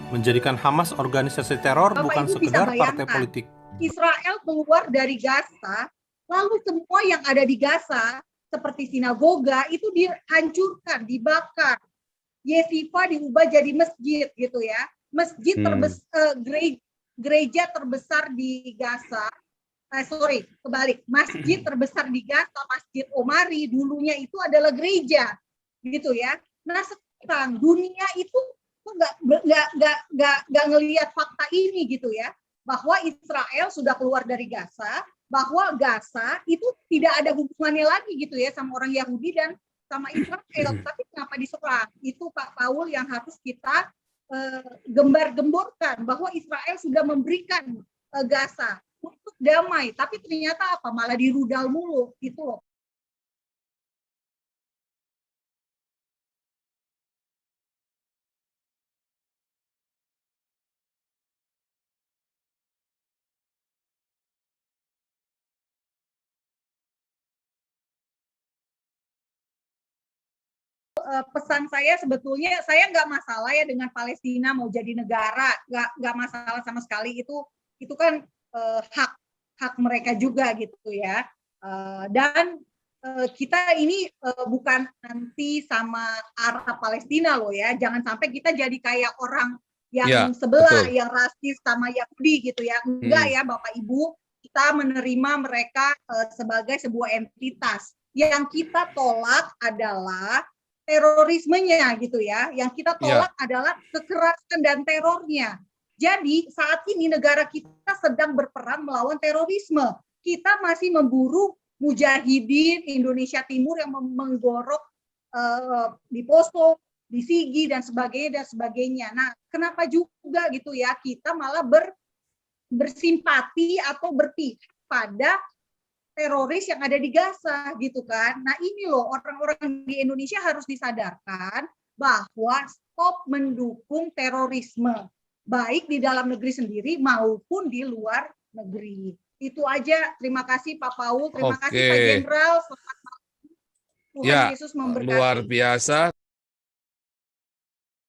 menjadikan Hamas organisasi teror Bapak bukan Ibu sekedar bisa partai bayangkan, politik. Israel keluar dari Gaza, lalu semua yang ada di Gaza, seperti sinagoga, itu dihancurkan, dibakar. Yeshiva diubah jadi masjid gitu ya. Masjid gereja terbesar di Gaza. Kebalik. Masjid terbesar di Gaza, Masjid Omari, dulunya itu adalah gereja, gitu ya. Nah sekarang dunia itu nggak ngelihat fakta ini gitu ya, bahwa Israel sudah keluar dari Gaza, bahwa Gaza itu tidak ada hubungannya lagi gitu ya sama orang Yahudi dan sama Israel. Tapi kenapa diserang? Itu Pak Paul yang harus kita gembar-gemborkan, bahwa Israel sudah memberikan Gaza untuk damai, tapi ternyata apa? Malah dirudal mulu gitu loh. Pesan saya sebetulnya, saya nggak masalah ya dengan Palestina mau jadi negara, nggak masalah sama sekali, itu kan hak mereka juga gitu ya. Dan kita ini bukan nanti sama Arab Palestina loh ya, jangan sampai kita jadi kayak orang yang sebelah, yang rasis sama Yahudi gitu ya. Enggak ya Bapak Ibu, kita menerima mereka sebagai sebuah entitas. Yang kita tolak adalah terorismenya gitu ya. Yang kita tolak adalah kekerasan dan terornya. Jadi saat ini negara kita sedang berperang melawan terorisme. Kita masih memburu mujahidin Indonesia Timur yang menggorok di Poso, di Sigi dan sebagainya. Nah, kenapa juga gitu ya kita malah bersimpati atau berpihak pada teroris yang ada di Gaza gitu kan. Nah ini loh, orang-orang di Indonesia harus disadarkan bahwa stop mendukung terorisme, baik di dalam negeri sendiri maupun di luar negeri. Itu aja. Terima kasih Pak Paul, terima kasih Pak Jenderal. Tuhan Yesus memberkati. Luar biasa.